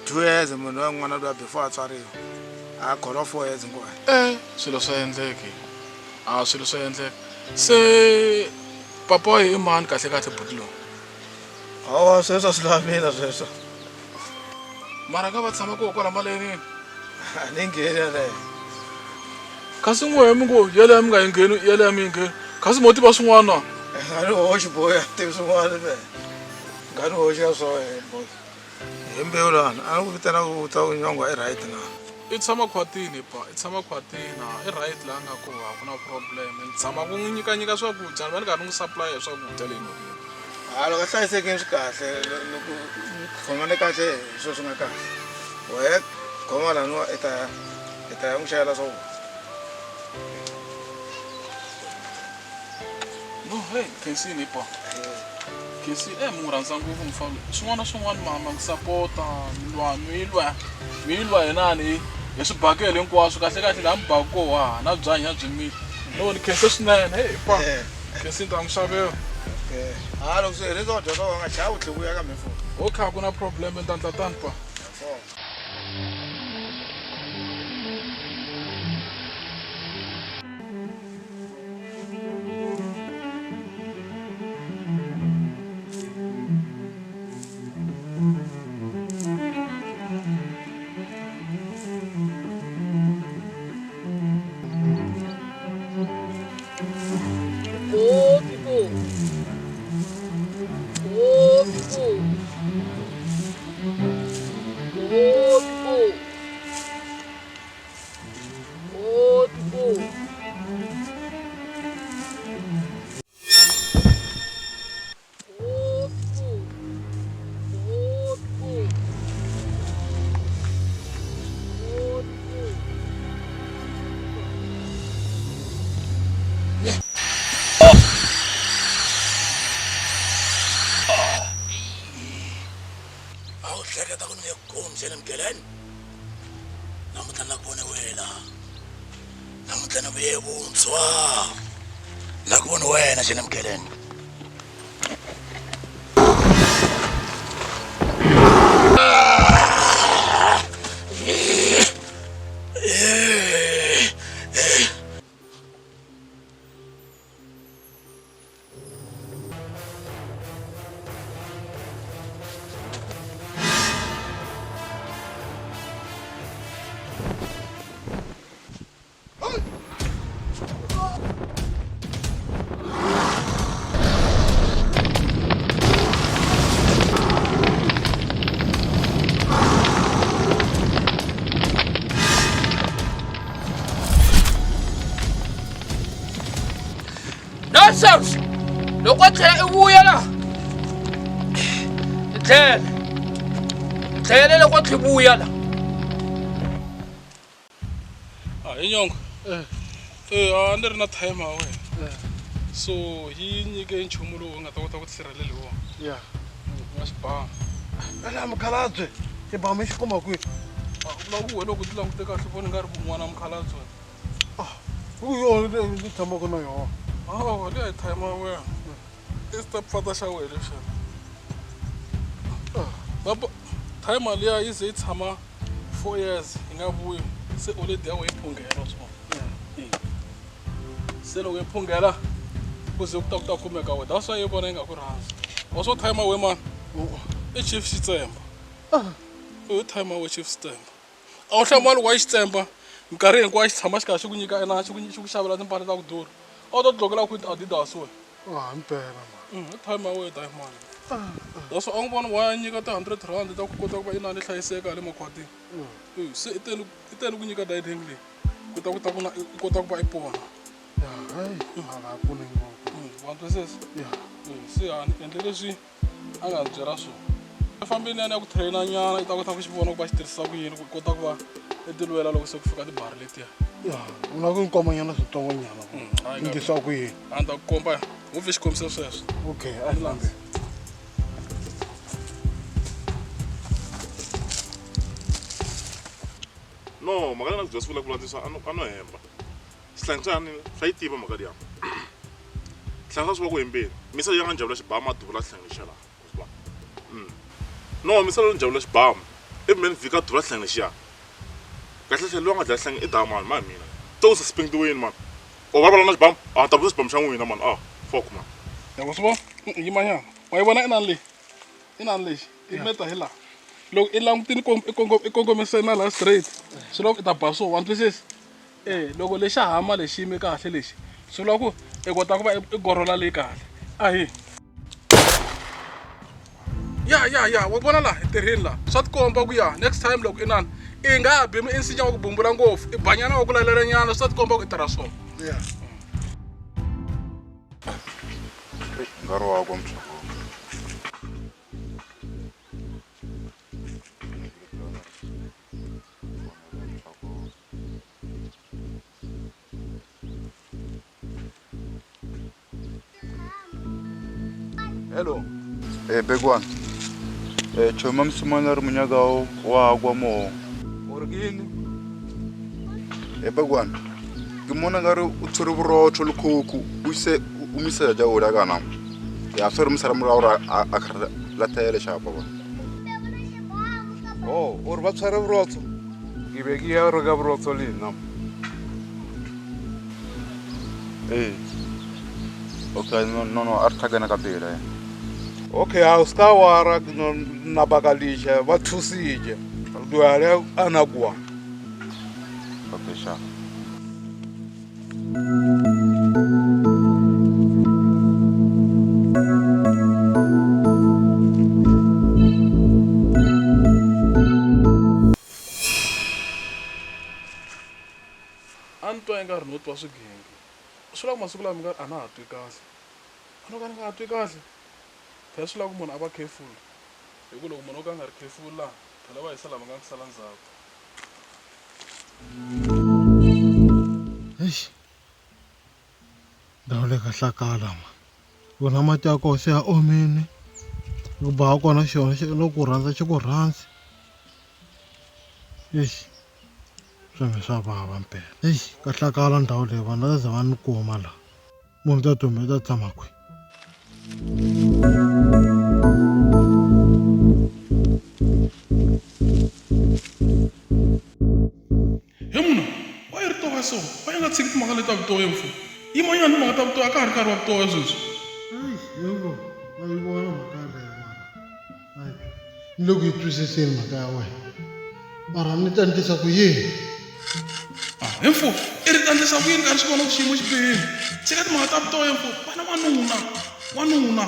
2 years munhu wa n'wana luya before a tswariwa a kholo 4 years hinkwayo swilo swa endleke swilo swa endleka se papa wa hi mani kahle kahle buti lowu hawa sweswo swi lava mina sweswo mara ka va tshama koho kwala malenini a ni ngheni yaleyo kasi n'we mi ngo yele mi nga yi ngheni yele mi yi ngheni kasi mo tiva swin'wana ngani hoxi boya tivi swin'wana me ngani hoxi ya swo boy hi mbewu lana a ni ku vitana ku ta nyongwa i right na i tshama khwatini pa i tshama khwatina i right laha nga kona a ku na problem ni tshama ku n'wi nyikanyika swakudya ni va ni karhi ni n'wi supply swakudya leyi nokeni loko hlayisekini swi kahle loko khomane kahle hi swilo swi nga kahle wehe khoma laniwa i ta ya n'wi xavela swakudya no hey khensini pa khesi mi n'wi rhandza ngopfu mufana swin'wana na swin'wana mama ku sapota mi lwa inani hi swibakele hinkwaswo kahle laha mi baka koha na byanyi na byi mili no ni khense swinene hey pa khensini ta n'wi xavela loko swi herile swakudya swa nga chavi tlhe vuya ka mimfumo okay a ku na problem tani pa hleketa ku ni nge kumi se ni mkeleni namuntlha na ku vone wena namuntlha na vuye vuntshwa na ku voni wena se ni mkeleni Nonsense! Loko tlhela I vuya la. Tlhela loko tlhe vuya la. Hi nyonga. A ni ri na time wa wena. So hi nyike nchumu lowu nga ta kota ku tisirhelela hi wona. Yeah. Nga xibanga. Ala mukhalabye. Xibanga mi xi kuma kwihi? Na ku wena loko ti langute kahle voni nga ri kun'wana mukhalabye. Ku yona ni tshamaka na yona. Oh, le hi time wa wena. I stepfather xa wena xa. Baba time liya yi ze yi tshama 4 years hi nga vuyi. Se already ya wena phungela swona. Se loko yi phungela ku ze ku ta kumeka wena. That's why yi vona yi nga ku rhandzi. Also time wa man. I Chief Xitsemba. Time wa Chief Xitsemba. A wu hlamali wa Xitsemba. Nkarhi hinkwayo xi tshama xi kha xi ku nyika ena xi ku xavela timpahla ta ku durha. A wu ta tlogela ku Adidas we. Impela man. Time wa wena man. That's why angibona wa nyika ti R100 ta ku kota ku va inani hlayiseka le makhwatini. Se I tele ku nyika dining leyi. Kota ku va ipona. Hayi, ala pfuni ngopfu. Wa twisisa? Se endle leswi a nga byela swona. Fambeni ya ku trainer nyana I ta kota ku xi vona ku va xi tirhisa ku yini ku kota ku va etilwela loko se ku fika tibari letiya. Una ku nkomba nyana switsongo nyana. Ndisa ku yini? A ta ku komba u vi xikombiso sweswo. Okay, a lambe. No, magari na Joseph la kulatisa ano hemba. Sihlangisani swa yi tiva mhaka liya. Hlangisa swa ku hembeni. Misa ya nga njavula xibama duvula hlangisha la. Usba. No, misa lo njavula xibama. I men vika duvula hlangisha. Kahle hle lo nga dla hlangi I daman ma mina. To suspend the way man. O va na xibama. A ta xibama xa n'wina man. Fuck man. Ya usba? Yi manyana. Wa yi vona inani leyi. Inani lexi. I meta hi la. Loko I langutini I kongomisa na la straight. Swi loko I ta ba so 1 pieces. loko lexi hama lexi yime kahle lexi swi vula ku i kota ku va i gorola leyi kahle ahi ya wa vona laha i tirhini laha swa tikomba ku ya next time loko inani i nga ha bimi i nsinya wa ku bumbula ngopfu i banyana wa ku lalela nyana swa tikomba ku i tirha swona nkarhi wakho mthako hello Begwan. Choma msumana rumunyaka wa kwa mo. Orgini. Begwan. Gimona ngari utshuri burotho lukhuku umise ja ola kana. Ya fere msara mura akhara la tayele shapa ba. Oh, or ba tshware burotho. Ke be ke ya re ka burotho le nna. Okay, no arthagana ka pela. Okay, a ska wara na bakalisha ba thusije. Duale anagwa. Okay, sha. Anto engari no twa swigenge swi lava masiku lama nga ana ha twi kahle ano ka nga ha twi kahle phela swi lava ku munhu a va careful hi ku loko munhu o ka a nga ri careful laha phela va hisa lama nga ku sala ndzhaku ndhawu le ka hlakala ma vona mati ya koho se ya omini ku baha kona xona loko ku rhandza xi ku rhandzi swinge swa vava mpela ka hlakala ndhawu leyi vanhu va za va ni kuma laha munhu ta dume ta tshama kwi he munhu wa yi ri tova so va yi nga tshiki timhaka leti ta vutoya mfu yimanyana timhaka ta vutoya a ka ha ri karhi wa vutoya sweswi yego a yi vona mhaka leyo mara ni le ku yi twisiseni mhaka ya wena mara ni ta endlisa ku yini he mfu i ri ta endlisa ku yini ka ri swi vona ku xiyimo xi bihile tshika timhaka ta vutoya mfu vana wanuna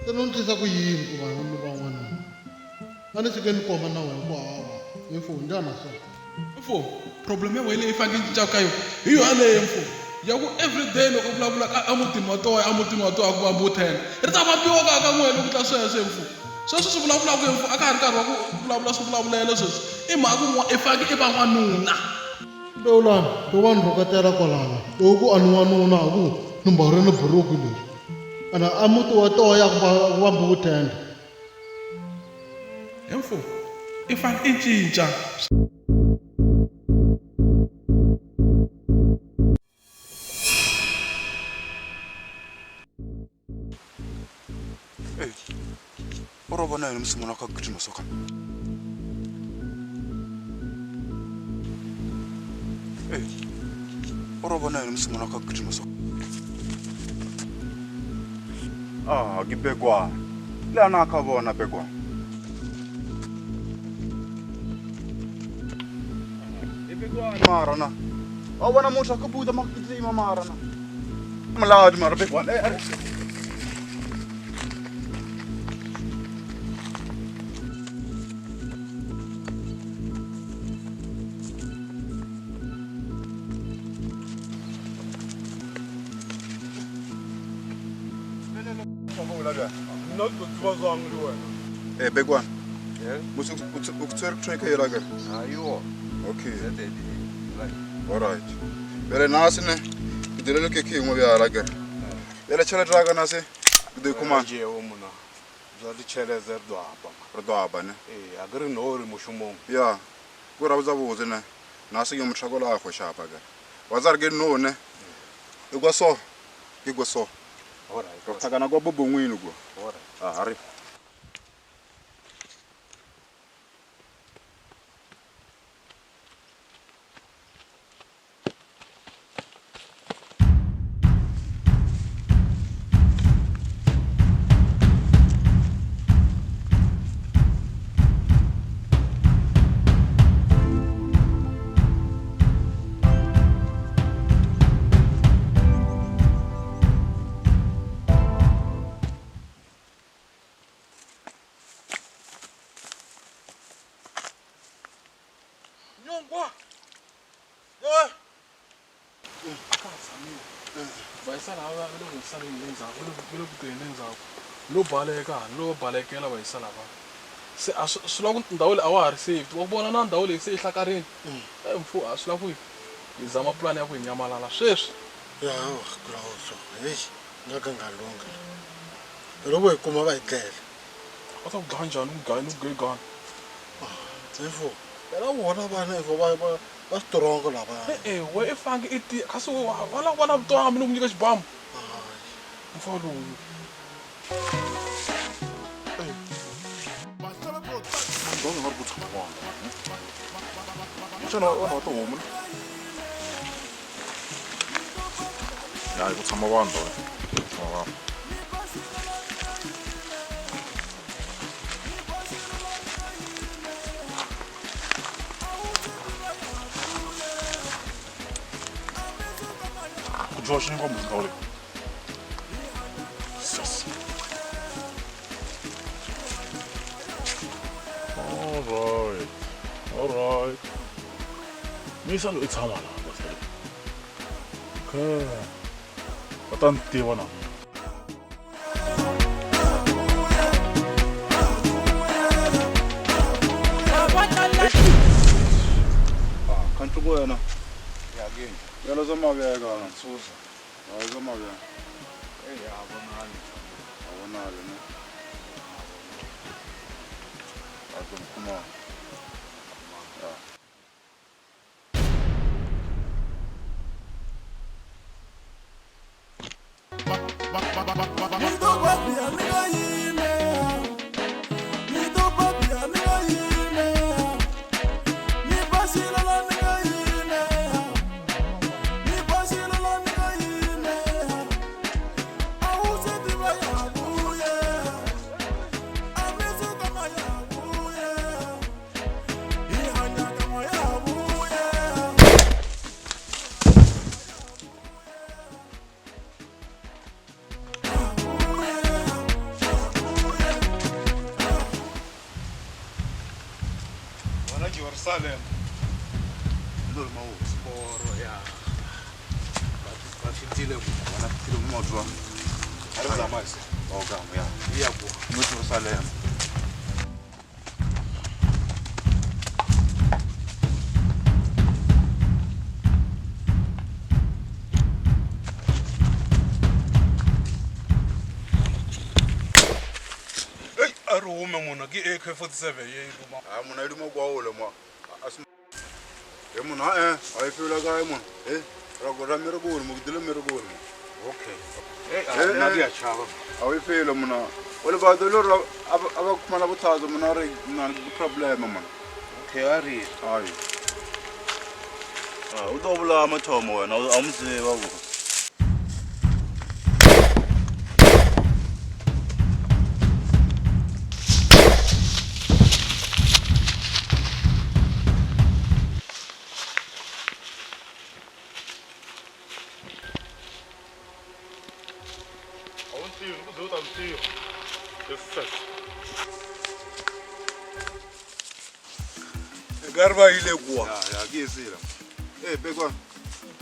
se no endlisa ku yini ku vanhu ni van'wanuna a ni tshike ni komba na wena ku hawa hi mfu njhana so mfu problem ya wena leyi faneke cinca ka yona hi yo yaleyo mfu ya ku everyday loko u vulavulaka a mutini wa toya ku va mbuthena ri ta va piwoka ka n'wena ku tla sweswo mfu sweswo swi vulavulaka ku mfu a ka ha ri karhi wa ku vulavula swivulavulelo sweswi i mhaka i faneke i va n'wanuna lowulani to vanhu rhuketela kwalano loko ku a ni n'wanuna hi ku ni mbarile buruku leri ene a muti wa toya ku va mbuthenda he mfu i faneke i cinca Orobona yena msimona ka gijima soka. Orobona yena msimona ka gijima soka. Gibegwa. Le ana ka bona begwa. Ibegwa marana. Awona motho ka buda makitli marana. Malad mar begwa. Begwan. Moet ik terug je lager? Oké. Alright. Bere nasi ne. Dile ke ki mo ya lager. Bere chala draga nasi. De kuma. Je o muna. Zali chele zer do apa. Do apa ne. Agri no ri mushumo. Ya. Gora uza buze ne. Nasi yo mthagola akho shapa ga. Wazar ge no ne. Ikwaso. Ikwaso. Alright. Rothakana kwa bobongwini go. Alright. Hari. vayisala lava ve le ku saleni endzhaku ve le ku teni endzhaku lo baleka lo balekela vayisala va se a swi lava ku ndhawu leyi a wa ha ri safe wa vona na ndhawu leyi se yi hlakarini mfu a swi lava ku hi zama pulani ya ku hi nyamalala sweswi ya kulawuso nga ka nga lunga loko hi kuma va hi tlela va ta ku dlaya njhani ugegana mfu yala vona vana va strong lava we i fange i ti kasi va lava vona vutomi ni ku nyika xibamu mfu lowu Don't know what's going on. What the woman? Yeah, it's a man, though. 좋아하시는 건 무슨 가오리? Alright. 미사도 이 참아라. 그 어떤 띠워나. Kan tuko yana. Yagi. Yalo zama biya ga nan susa. Zama biya. Ya abonali. Abonali ne. Azum kuma. Jerusalem. Ndol ma wo sporo ya. Batitile wana tile mmodzwa. Ari za masi. Oga ya. Iya ku. Mu Jerusalem. Arume mona ke AK47 ye luma. Mona luma kwa ole mo. Mona ay fela ga mon. Ra mero go mo dile mero go mo. Okay. Na dia chava. Ay fela mona. Ole ba do lo aba kumala buthazo mona re na problem mona. Okay ari. Ay. Udobula amathomo wena awumziva ku. Garba ile kwa. Ya gizira. Bekwa.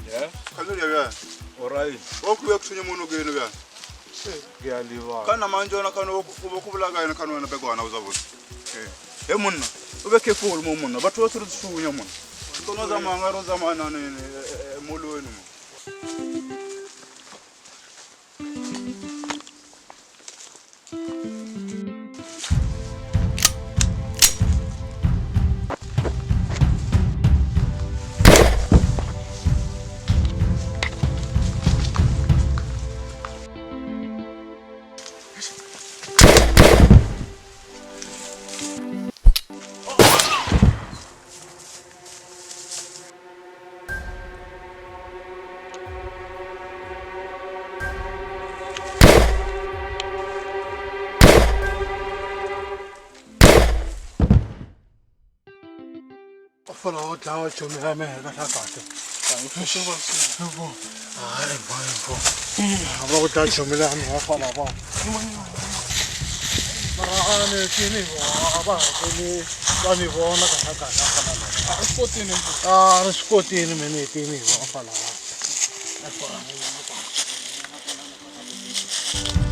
Yeah. Kalori ya. Alright. Okuya kusunya muno gene bya. Ngiyaliva. Kana manje ona kana ukubulaga ina kana wena bekwana uzavuza. Munna. Ube careful mo munna. Batho ba tsuru tsunya munna. Kono za mangaro za manane molweni mo. Fala o dawa chomi ha me ka ta ka te. Ai bo. Aba o dawa chomi la me fa la ba. Mara ne kini aba ni ba mi bona ka ta ka na. Skotini me ne tini ba fa la ba. That's what